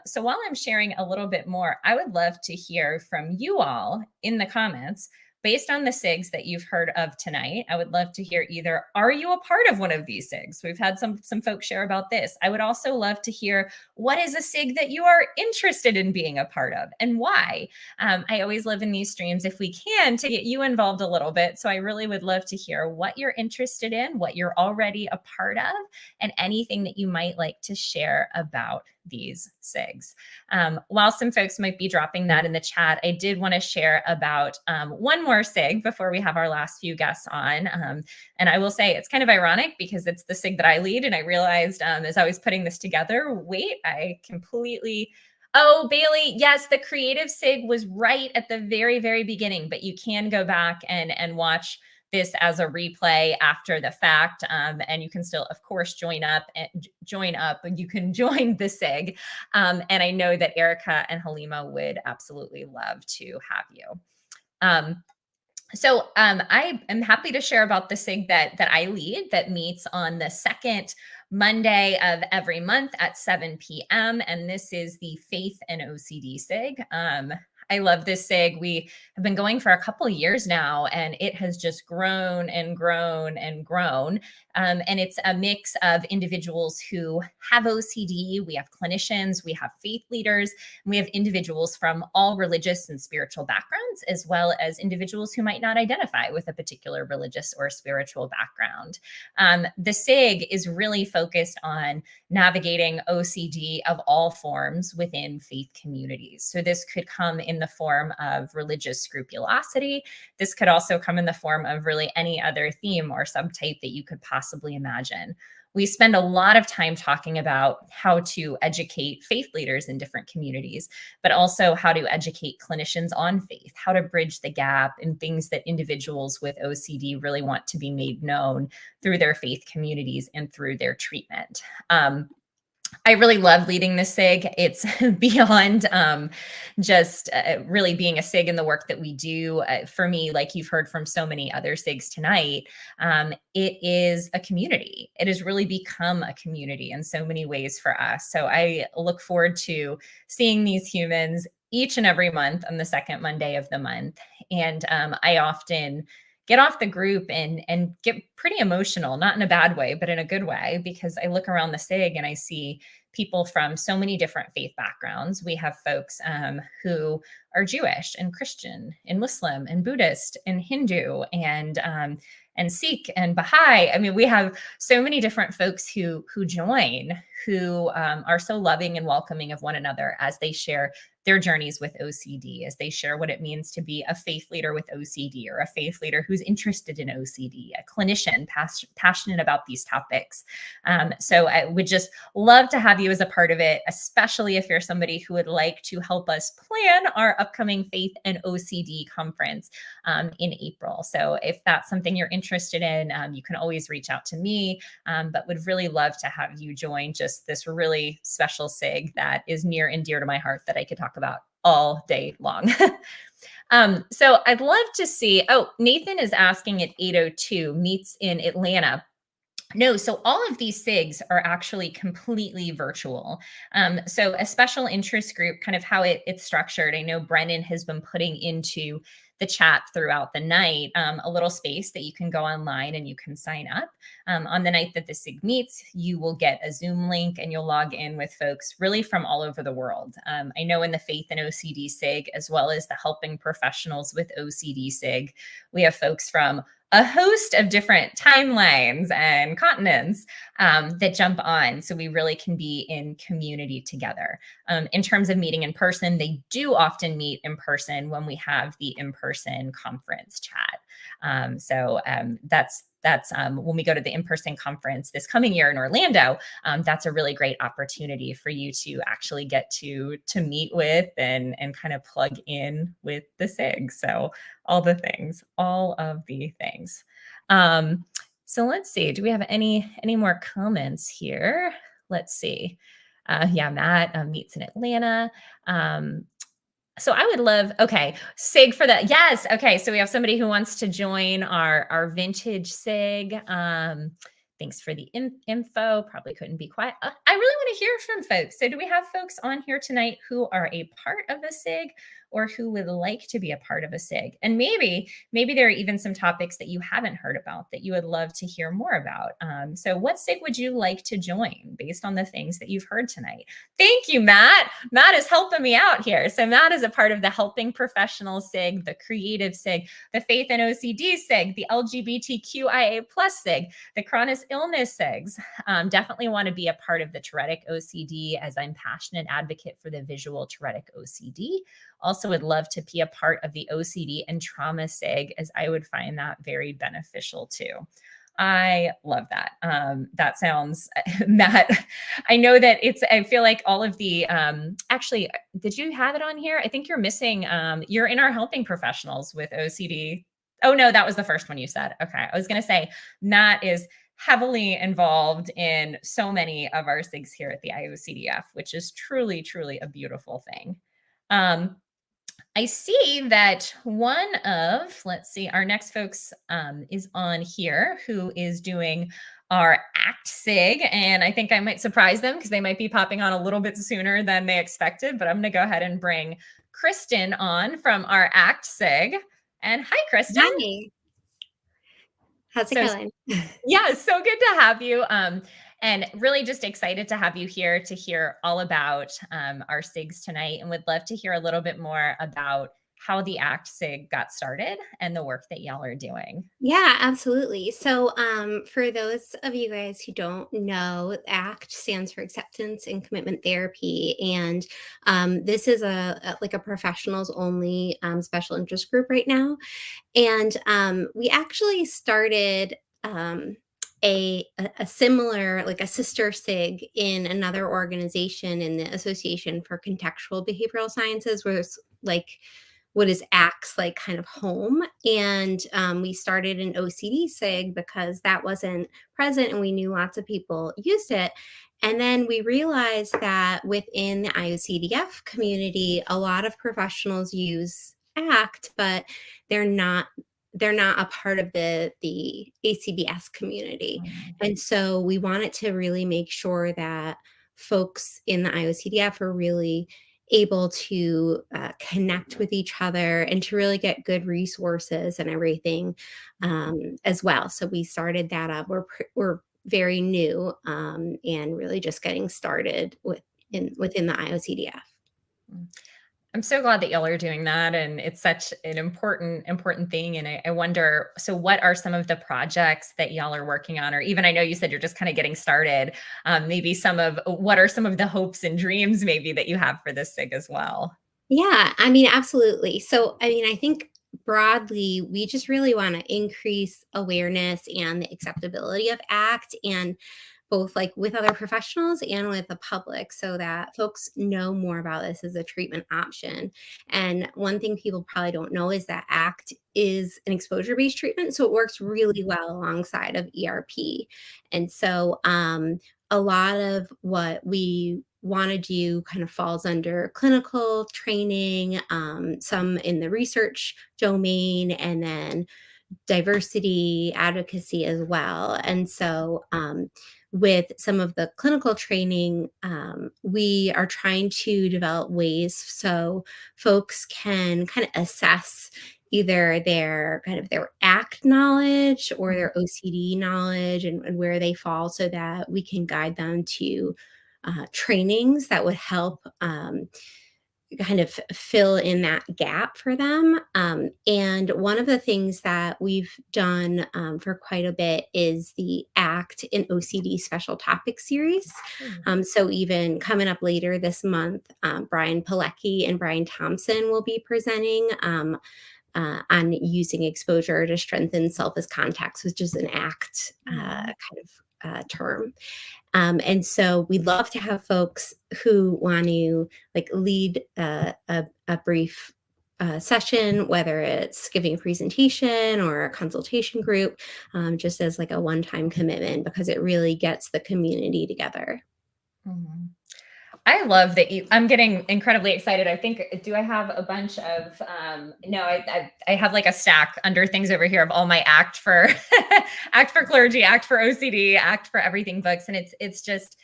So while I'm sharing a little bit more, I would love to hear from you all in the comments. Based on the SIGs that you've heard of tonight, I would love to hear either, are you a part of one of these SIGs? We've had some folks share about this. I would also love to hear, what is a SIG that you are interested in being a part of and why? I always live in these streams, if we can, to get you involved a little bit. So I really would love to hear what you're interested in, what you're already a part of, and anything that you might like to share about these SIGs. While some folks might be dropping that in the chat, I did want to share about one more SIG before we have our last few guests on. And I will say it's kind of ironic because it's the SIG that I lead. And I realized as I was putting this together, wait, I completely... Oh, Bailey, yes, the creative SIG was right at the very, very beginning, but you can go back and watch this as a replay after the fact, and you can still, of course, join up. You can join the SIG, and I know that Erica and Halima would absolutely love to have you. So I am happy to share about the SIG that I lead, that meets on the second Monday of every month at 7 p.m. And this is the Faith and OCD SIG. I love this SIG. We have been going for a couple of years now, and it has just grown and grown and grown. And it's a mix of individuals who have OCD. We have clinicians, we have faith leaders, and we have individuals from all religious and spiritual backgrounds, as well as individuals who might not identify with a particular religious or spiritual background. The SIG is really focused on navigating OCD of all forms within faith communities. So this could come in the form of religious scrupulosity. This could also come in the form of really any other theme or subtype that you could possibly imagine. We spend a lot of time talking about how to educate faith leaders in different communities, but also how to educate clinicians on faith, how to bridge the gap, and things that individuals with OCD really want to be made known through their faith communities and through their treatment. I really love leading the SIG. It's beyond just really being a SIG in the work that we do. For me, like you've heard from so many other SIGs tonight, it is a community. It has really become a community in so many ways for us. So I look forward to seeing these humans each and every month on the second Monday of the month. And I often get off the group and get pretty emotional, not in a bad way, but in a good way, because I look around the SIG and I see people from so many different faith backgrounds. We have folks who are Jewish and Christian and Muslim and Buddhist and Hindu and Sikh and Baha'i. I mean, we have so many different folks who join, who are so loving and welcoming of one another as they share their journeys with OCD, as they share what it means to be a faith leader with OCD, or a faith leader who's interested in OCD, a clinician passionate about these topics. So I would just love to have you as a part of it, especially if you're somebody who would like to help us plan our upcoming Faith and OCD conference in April. So if that's something you're interested in, you can always reach out to me, but would really love to have you join just this really special SIG that is near and dear to my heart that I could talk about all day long. So I'd love to see, Nathan is asking at 8:02, meets in Atlanta. No, so all of these SIGs are actually completely virtual. So a special interest group, kind of how it's structured. I know Brennan has been putting into the chat throughout the night a little space that you can go online and you can sign up. On the night that the SIG meets, you will get a Zoom link and you'll log in with folks really from all over the world. I know in the Faith and OCD SIG, as well as the Helping Professionals with OCD SIG, we have folks from a host of different timelines and continents that jump on. So we really can be in community together. In terms of meeting in person, they do often meet in person when we have the in-person conference chat. So that's when we go to the in-person conference this coming year in Orlando. That's a really great opportunity for you to actually get to meet with and kind of plug in with the SIG. So all of the things. So let's see, do we have any more comments here? Let's see. Yeah, Matt meets in Atlanta. So I would love, okay, SIG for that. Yes. Okay. So we have somebody who wants to join our vintage SIG. Thanks for the info. Probably couldn't be quiet. I really want to hear from folks. So do we have folks on here tonight who are a part of a SIG or who would like to be a part of a SIG? And maybe there are even some topics that you haven't heard about that you would love to hear more about. So what SIG would you like to join based on the things that you've heard tonight? Thank you, Matt. Matt is helping me out here. So Matt is a part of the Helping Professionals SIG, the Creative SIG, the Faith and OCD SIG, the LGBTQIA+ SIG, the Chronic Illness SIGs. Definitely want to be a part of the Tourettic OCD, as I'm passionate advocate for the visual Tourettic OCD. Also would love to be a part of the OCD and trauma SIG, as I would find that very beneficial too. I love that. That sounds, Matt, I know that I feel like all of the, actually, did you have it on here? I think you're missing, you're in our Helping Professionals with OCD. Oh no, that was the first one you said. Okay. I was going to say Matt is heavily involved in so many of our SIGs here at the IOCDF, which is truly, truly a beautiful thing. I see that one of, let's see, our next folks is on here who is doing our ACT SIG. And I think I might surprise them because they might be popping on a little bit sooner than they expected. But I'm going to go ahead and bring Kristen on from our ACT SIG. And hi, Kristen. Hi. How's it going? Yeah, so good to have you. And really just excited to have you here to hear all about our SIGs tonight, and would love to hear a little bit more about how the ACT SIG got started and the work that y'all are doing. Yeah, absolutely. So for those of you guys who don't know, ACT stands for Acceptance and Commitment Therapy. And this is like a professionals only special interest group right now. And we actually started a similar, like a sister SIG in another organization in the Association for Contextual Behavioral Sciences, where it's like what is ACT's like kind of home. And we started an OCD SIG because that wasn't present and we knew lots of people used it. And then we realized that within the IOCDF community, a lot of professionals use ACT, but they're not a part of the ACBS community. And so we wanted to really make sure that folks in the IOCDF are really able to connect with each other and to really get good resources and everything as well. So we started that up. We're very new and really just getting started within the IOCDF. I'm so glad that y'all are doing that. And it's such an important thing. And I wonder, so what are some of the projects that y'all are working on? Or even, I know you said you're just kind of getting started. Maybe what are some of the hopes and dreams maybe that you have for this SIG as well? Yeah, I mean, absolutely. So, I mean, I think broadly, we just really want to increase awareness and the acceptability of ACT, and both like with other professionals and with the public, so that folks know more about this as a treatment option. And one thing people probably don't know is that ACT is an exposure-based treatment. So it works really well alongside of ERP. And so a lot of what we want to do kind of falls under clinical training, some in the research domain, and then diversity advocacy as well. And so with some of the clinical training, we are trying to develop ways so folks can kind of assess either their ACT knowledge or their OCD knowledge and where they fall, so that we can guide them to trainings that would help kind of fill in that gap for them. And one of the things that we've done for quite a bit is the ACT in OCD special topic series. So even coming up later this month, Brian Pilecki and Brian Thompson will be presenting on using exposure to strengthen self as context, which is an ACT term. And so we'd love to have folks who want to lead a brief session, whether it's giving a presentation or a consultation group, just as a one-time commitment, because it really gets the community together. Mm-hmm. I love that I'm getting incredibly excited. I think, do I have a bunch of, no, I have a stack under things over here of all my ACT for ACT for clergy, ACT for OCD, ACT for everything books. And it's just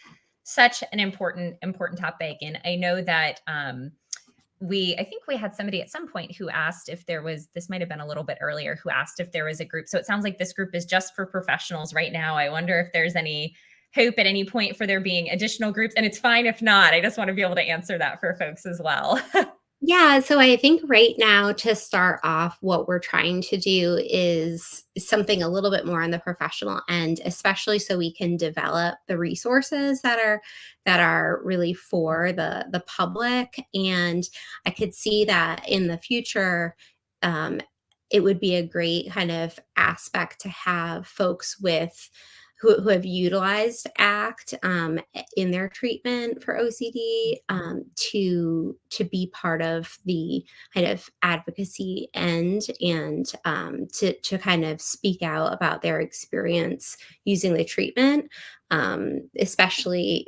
such an important topic. And I know that I think we had somebody at some point who asked if there was, this might've been a little bit earlier, who asked if there was a group. So it sounds like this group is just for professionals right now. I wonder if there's any hope at any point for there being additional groups, and it's fine if not. I just want to be able to answer that for folks as well. Yeah, so I think right now, to start off, what we're trying to do is something a little bit more on the professional end, especially so we can develop the resources that are really for the public. And I could see that in the future, it would be a great kind of aspect to have folks who have utilized ACT in their treatment for OCD to be part of the kind of advocacy end, and to kind of speak out about their experience using the treatment, especially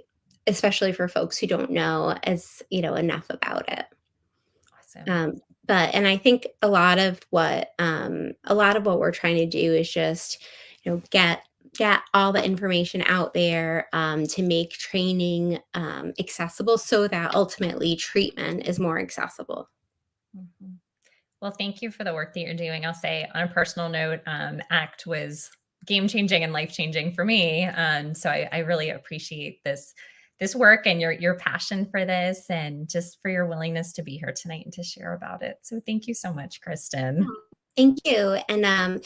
for folks who don't know enough about it. Awesome. And I think a lot of what we're trying to do is just get all the information out there to make training accessible, so that ultimately treatment is more accessible. Mm-hmm. Well, thank you for the work that you're doing. I'll say on a personal note, ACT was game-changing and life-changing for me. So I really appreciate this work and your passion for this, and just for your willingness to be here tonight and to share about it. So thank you so much, Kristen. Thank you. And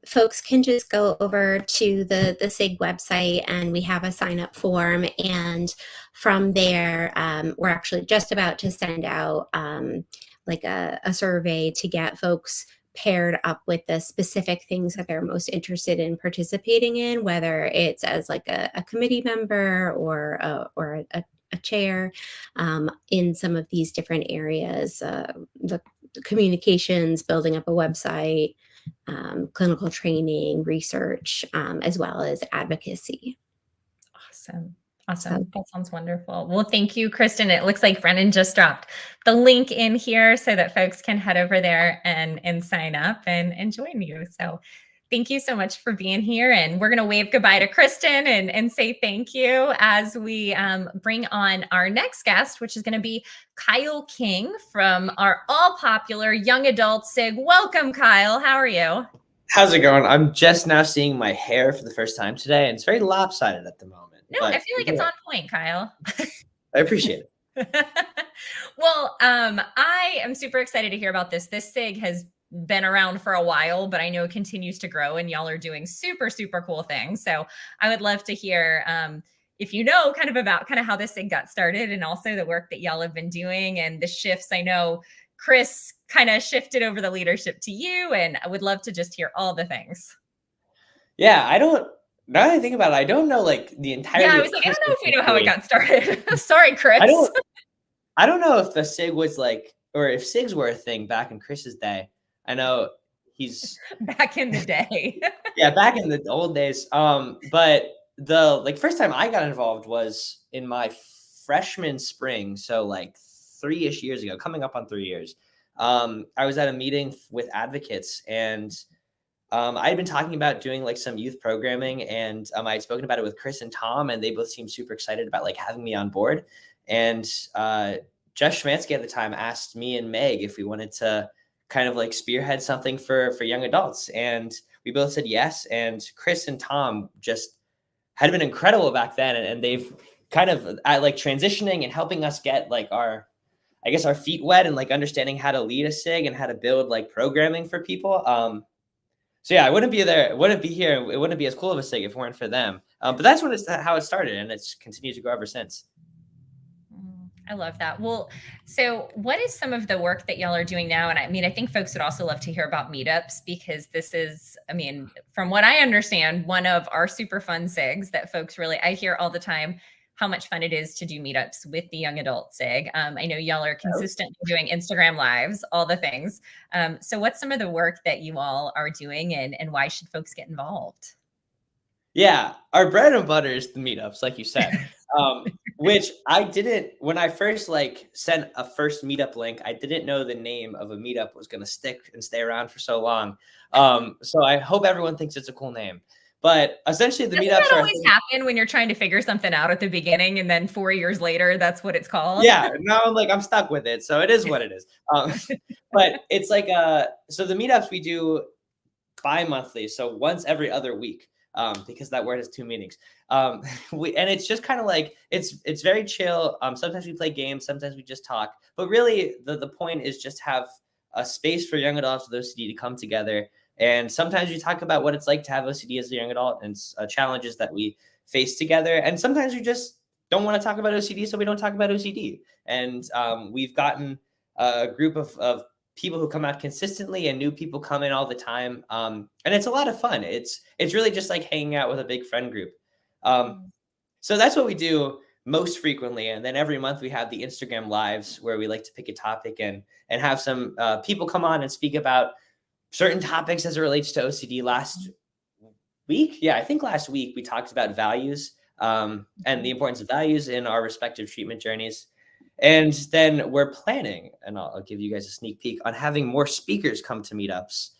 folks can just go over to the SIG website, and we have a sign up form. And from there, we're actually just about to send out a survey to get folks paired up with the specific things that they're most interested in participating in, whether it's as a committee member or a chair in some of these different areas, the communications, building up a website, clinical training, research, as well as advocacy. Awesome. That sounds wonderful. Well, thank you, Kristen. It looks like Brennan just dropped the link in here so that folks can head over there and sign up and join you. So thank you so much for being here. And we're going to wave goodbye to Kristen and say thank you as we bring on our next guest, which is going to be Kyle King from our all popular young adult SIG. Welcome, Kyle. How are you? How's it going? I'm just now seeing my hair for the first time today, and it's very lopsided at the moment. No, I feel like it's on point, Kyle. I appreciate it. Well, I am super excited to hear about this. This SIG has been around for a while, but I know it continues to grow, and y'all are doing super, super cool things. So I would love to hear if you know about how this SIG got started, and also the work that y'all have been doing and the shifts. I know Chris kind of shifted over the leadership to you, and I would love to just hear all the things. Yeah, now that I think about it, I don't know the entirety. Yeah, I was like, I don't know if we know how it got started. Sorry, Chris. I don't know if the SIG was or if SIGs were a thing back in Chris's day. I know he's back in the day. Yeah, back in the old days. But the first time I got involved was in my freshman spring. So 3-ish years ago, coming up on 3 years. I was at a meeting with advocates, and I had been talking about doing like some youth programming, and I had spoken about it with Chris and Tom, and they both seemed super excited about like having me on board. And Jeff Schmansky at the time asked me and Meg if we wanted to kind of like spearhead something for young adults, and we both said yes. And Chris and Tom just had been incredible back then, and they've kind of like transitioning and helping us get like our feet wet and like understanding how to lead a SIG and how to build like programming for people. So yeah, I wouldn't be here. It wouldn't be as cool of a SIG if it weren't for them. But that's how it started, and it's continued to go ever since. I love that. Well, so what is some of the work that y'all are doing now? And I mean, I think folks would also love to hear about meetups, because this is, I mean, from what I understand, one of our super fun SIGs that folks really, I hear all the time how much fun it is to do meetups with the young adult SIG. I know y'all are consistently doing Instagram lives, all the things. So what's some of the work that you all are doing, and why should folks get involved? Yeah, our bread and butter is the meetups, like you said, which I didn't, when I first like sent a first meetup link, I didn't know the name of a meetup was going to stick and stay around for so long. So I hope everyone thinks it's a cool name. But essentially the meetups always happen when you're trying to figure something out at the beginning, and then 4 years later, that's what it's called. Yeah, now I'm stuck with it. So it is what it is. But it's like, so the meetups we do bi-monthly. So once every other week, because that word has two meanings. And it's just kind of like, it's very chill. Sometimes we play games, sometimes we just talk, but really the point is just have a space for young adults with OCD to come together. And sometimes we talk about what it's like to have OCD as a young adult and challenges that we face together. And sometimes we just don't want to talk about OCD, so we don't talk about OCD. And we've gotten a group of people who come out consistently, and new people come in all the time. And it's a lot of fun. It's really just like hanging out with a big friend group. So that's what we do most frequently. And then every month we have the Instagram lives where we like to pick a topic and have some people come on and speak about certain topics as it relates to OCD. Last week, I think last week we talked about values and the importance of values in our respective treatment journeys. And then we're planning, and I'll give you guys a sneak peek, on having more speakers come to meetups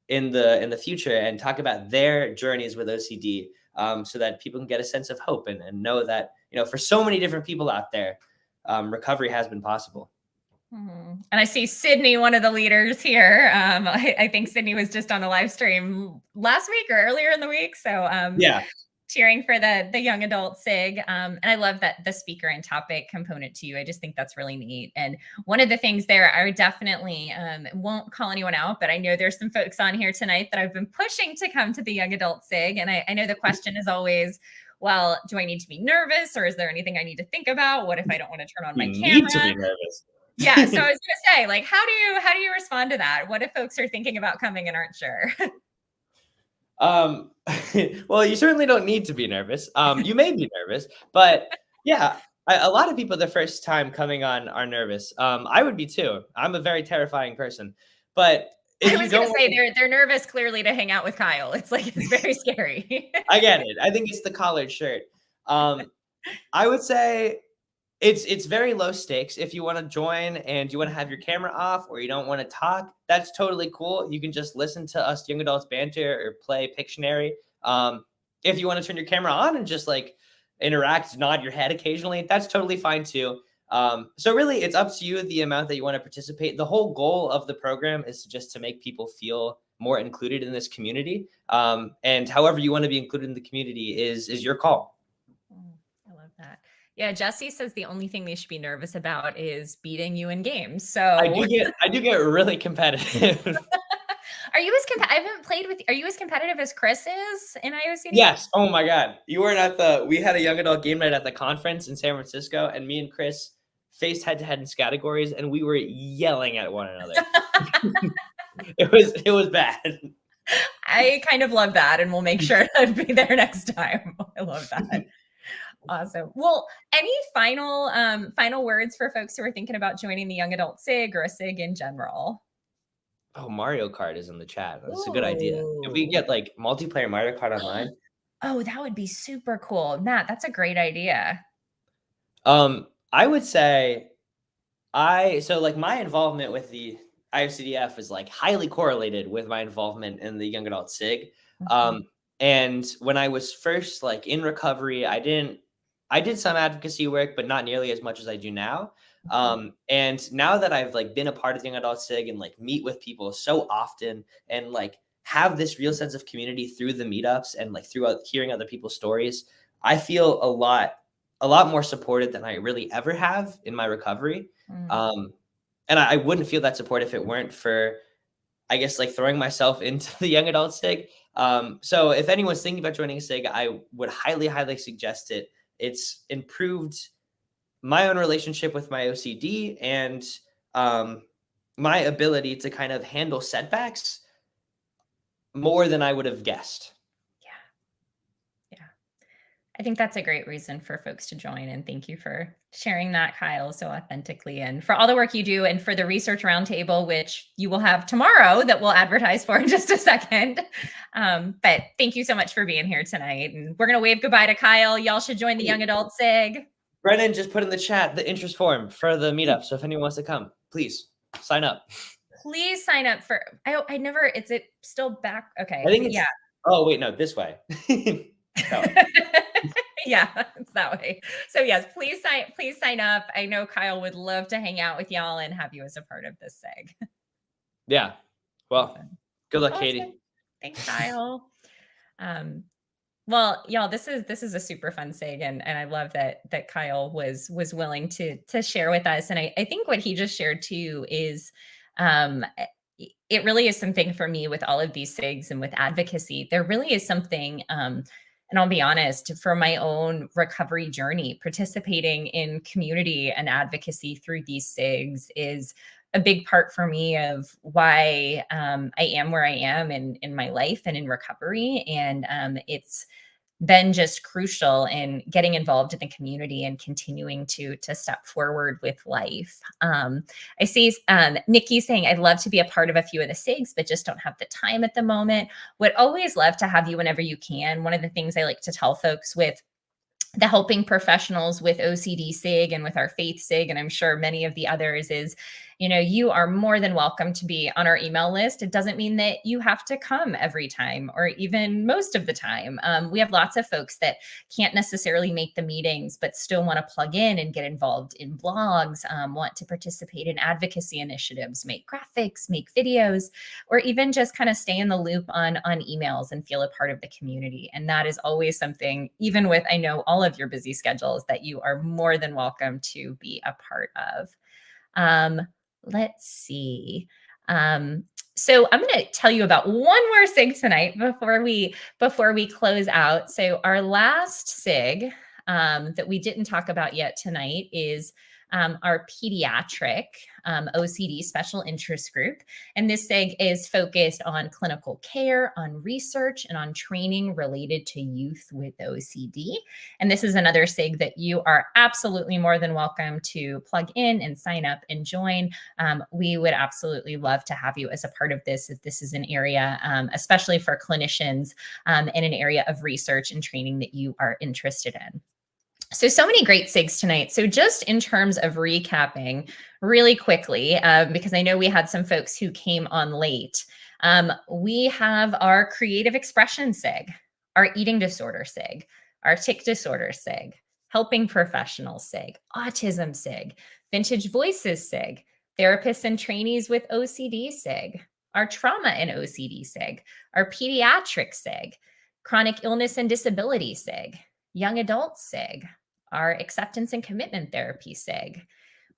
in the future and talk about their journeys with OCD, so that people can get a sense of hope and know that, for so many different people out there, recovery has been possible. And I see Sydney, one of the leaders here. I think Sydney was just on a live stream last week or earlier in the week. So cheering for the young adult SIG. And I love that the speaker and topic component to you. I just think that's really neat. And one of the things there, I would definitely won't call anyone out, but I know there's some folks on here tonight that I've been pushing to come to the young adult SIG. And I know the question is always, well, do I need to be nervous, or is there anything I need to think about? What if I don't want to turn on my camera? You need to be nervous. Yeah. So I was going to say, like, how do you respond to that? What if folks are thinking about coming and aren't sure? Well, you certainly don't need to be nervous. You may be nervous, but yeah, a lot of people the first time coming on are nervous. I would be too. I'm a very terrifying person, but if I was going to say they're nervous clearly to hang out with Kyle. It's like, it's very scary. I get it. I think it's the collared shirt. I would say it's very low stakes. If you want to join and you want to have your camera off, or you don't want to talk, that's totally cool. You can just listen to us young adults banter or play Pictionary. If you want to turn your camera on and just like interact, nod your head occasionally, that's totally fine too. So really it's up to you the amount that you want to participate. The whole goal of the program is just to make people feel more included in this community. And however you want to be included in the community is your call. I love that. Yeah, Jesse says the only thing they should be nervous about is beating you in games. So I do get really competitive. Are you as I haven't played with. Are you as competitive as Chris is in IOCDF? Yes. Oh my God, you weren't we had a young adult game night at the conference in San Francisco, and me and Chris faced head to head in categories, and we were yelling at one another. It was bad. I kind of love that, and we'll make sure to be there next time. I love that. Awesome. Well, any final words for folks who are thinking about joining the young adult SIG or a SIG in general? Oh, Mario Kart is in the chat. That's a good idea. If we get like multiplayer Mario Kart online. Oh, that would be super cool. Matt, that's a great idea. I would say my involvement with the IOCDF is like highly correlated with my involvement in the young adult SIG. Mhm. And when I was first like in recovery, I did some advocacy work, but not nearly as much as I do now. And now that I've like been a part of the young adult SIG and like meet with people so often and like have this real sense of community through the meetups and like through hearing other people's stories, I feel a lot more supported than I really ever have in my recovery. And I wouldn't feel that support if it weren't for, I guess, like throwing myself into the young adult SIG. So if anyone's thinking about joining a SIG, I would highly, highly suggest it. It's improved my own relationship with my OCD and my ability to kind of handle setbacks more than I would have guessed. I think that's a great reason for folks to join. And thank you for sharing that, Kyle, so authentically, and for all the work you do, and for the research roundtable, which you will have tomorrow that we'll advertise for in just a second. But thank you so much for being here tonight. And we're going to wave goodbye to Kyle. Y'all should join the Young Adult SIG. Brennan just put in the chat the interest form for the meetup. So if anyone wants to come, please sign up. Please sign up for, I never, is it still back? Okay. I think it's, oh, wait, no, this way. Yeah, it's that way. So yes, please sign up. I know Kyle would love to hang out with y'all and have you as a part of this SIG. Yeah. Well, good luck, Katie. Thanks, Kyle. Well, y'all, this is a super fun SIG, and I love that Kyle was willing to share with us. And I think what he just shared too is it really is something for me with all of these SIGs and with advocacy. There really is something, and I'll be honest, for my own recovery journey, participating in community and advocacy through these SIGs is a big part for me of why I am where I am in my life and in recovery. And it's been just crucial in getting involved in the community and continuing to step forward with life. I see Nikki saying, I'd love to be a part of a few of the SIGs, but just don't have the time at the moment. Would always love to have you whenever you can. One of the things I like to tell folks with the helping professionals with OCD SIG and with our faith SIG, and I'm sure many of the others, is, you are more than welcome to be on our email list. It doesn't mean that you have to come every time or even most of the time. We have lots of folks that can't necessarily make the meetings, but still want to plug in and get involved in blogs, want to participate in advocacy initiatives, make graphics, make videos, or even just kind of stay in the loop on emails and feel a part of the community. And that is always something, even with, I know, all of your busy schedules, that you are more than welcome to be a part of. Let's see. So I'm going to tell you about one more SIG tonight before we close out. So our last SIG that we didn't talk about yet tonight is our pediatric OCD special interest group. And this SIG is focused on clinical care, on research, and on training related to youth with OCD. And this is another SIG that you are absolutely more than welcome to plug in and sign up and join. We would absolutely love to have you as a part of this, if this is an area, especially for clinicians, in an area of research and training that you are interested in. So many great SIGs tonight. So just in terms of recapping really quickly, because I know we had some folks who came on late, we have our creative expression SIG, our eating disorder SIG, our tic disorder SIG, helping professional SIG, autism SIG, vintage voices SIG, therapists and trainees with OCD SIG, our trauma and OCD SIG, our pediatric SIG, chronic illness and disability SIG, young adult SIG, our acceptance and commitment therapy SIG.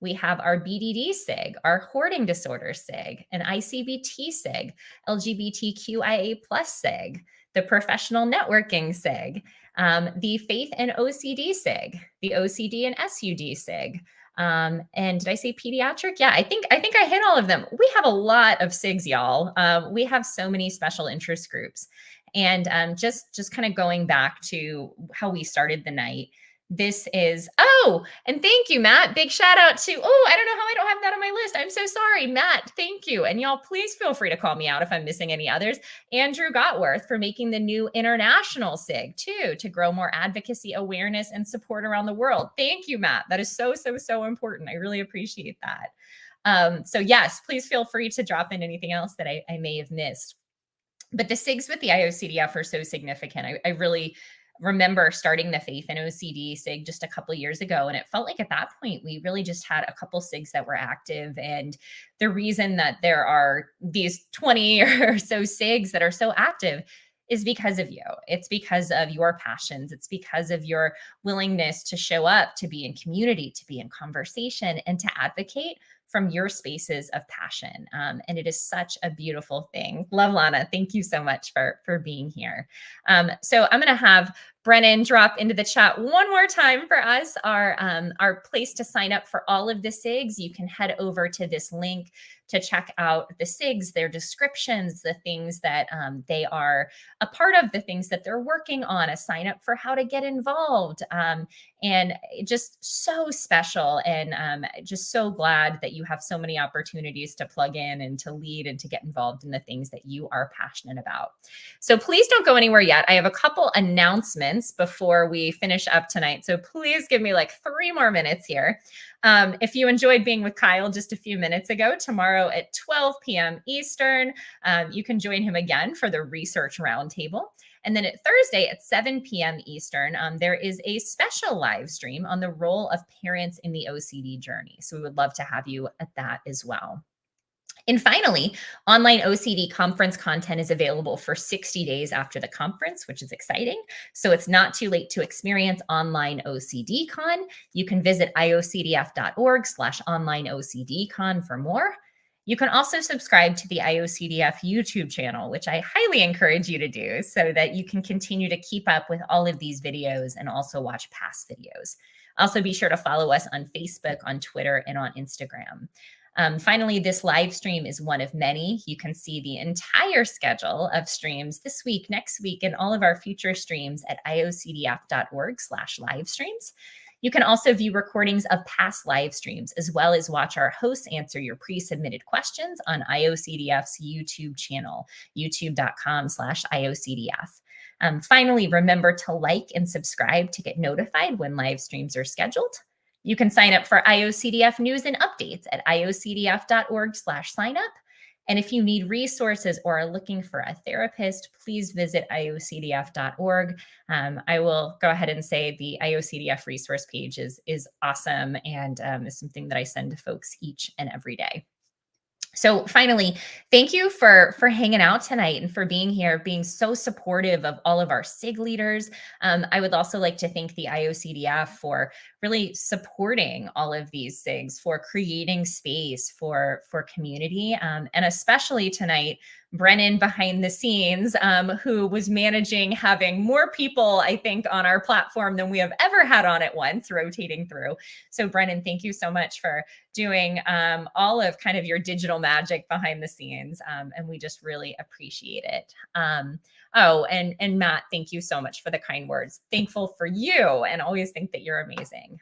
We have our BDD SIG, our hoarding disorder SIG, an ICBT SIG, LGBTQIA+ SIG, the professional networking SIG, the faith and OCD SIG, the OCD and SUD SIG. And did I say pediatric? Yeah, I think I hit all of them. We have a lot of SIGs, y'all. We have so many special interest groups. And just kind of going back to how we started the night, this is, and thank you, Matt. Big shout out to, I don't know how I don't have that on my list. I'm so sorry, Matt. Thank you. And y'all, please feel free to call me out if I'm missing any others. Andrew Gotworth for making the new international SIG too, to grow more advocacy, awareness, and support around the world. Thank you, Matt. That is so important. I really appreciate that. So yes, please feel free to drop in anything else that I may have missed. But the SIGs with the IOCDF are so significant. I really remember starting the Faith and OCD SIG just a couple years ago. And it felt like at that point, we really just had a couple SIGs that were active. And the reason that there are these 20 or so SIGs that are so active is because of you. It's because of your passions. It's because of your willingness to show up, to be in community, to be in conversation, and to advocate from your spaces of passion. And it is such a beautiful thing. Love, Lana. Thank you so much for being here. So I'm going to have Brennan drop into the chat one more time for us, our place to sign up for all of the SIGs. You can head over to this link to check out the SIGs, their descriptions, the things that they are a part of, the things that they're working on, a sign up for how to get involved. And just so special, and just so glad that you have so many opportunities to plug in and to lead and to get involved in the things that you are passionate about. So please don't go anywhere yet. I have a couple announcements before we finish up tonight. So please give me like 3 more minutes here. If you enjoyed being with Kyle just a few minutes ago, tomorrow at 12 p.m. Eastern, you can join him again for the Research Roundtable. And then at Thursday at 7 p.m. Eastern, there is a special live stream on the role of parents in the OCD journey. So we would love to have you at that as well. And finally, online OCD conference content is available for 60 days after the conference, which is exciting. So it's not too late to experience online OCDCon. You can visit iocdf.org/online-OCDcon for more. You can also subscribe to the IOCDF YouTube channel, which I highly encourage you to do so that you can continue to keep up with all of these videos and also watch past videos. Also, be sure to follow us on Facebook, on Twitter, and on Instagram. Finally, this live stream is one of many. You can see the entire schedule of streams this week, next week, and all of our future streams at iocdf.org/livestreams. You can also view recordings of past live streams, as well as watch our hosts answer your pre-submitted questions on IOCDF's YouTube channel, youtube.com/IOCDF. Finally, remember to like and subscribe to get notified when live streams are scheduled. You can sign up for IOCDF news and updates at iocdf.org/signup. And if you need resources or are looking for a therapist, please visit iocdf.org. I will go ahead and say the IOCDF resource page is awesome, and is something that I send to folks each and every day. So finally, thank you for hanging out tonight and for being here, being so supportive of all of our SIG leaders. I would also like to thank the IOCDF for really supporting all of these SIGs, for creating space for community, and especially tonight, Brennan behind the scenes, who was managing having more people, I think, on our platform than we have ever had on at once, rotating through. So Brennan, thank you so much for doing all of kind of your digital magic behind the scenes. And we just really appreciate it. Oh, and Matt, thank you so much for the kind words. Thankful for you and always think that you're amazing.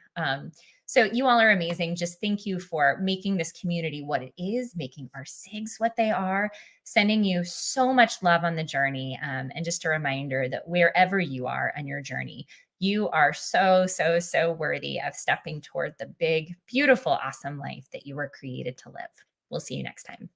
So you all are amazing. Just thank you for making this community what it is, making our SIGs what they are, sending you so much love on the journey. And just a reminder that wherever you are on your journey, you are so, so, so worthy of stepping toward the big, beautiful, awesome life that you were created to live. We'll see you next time.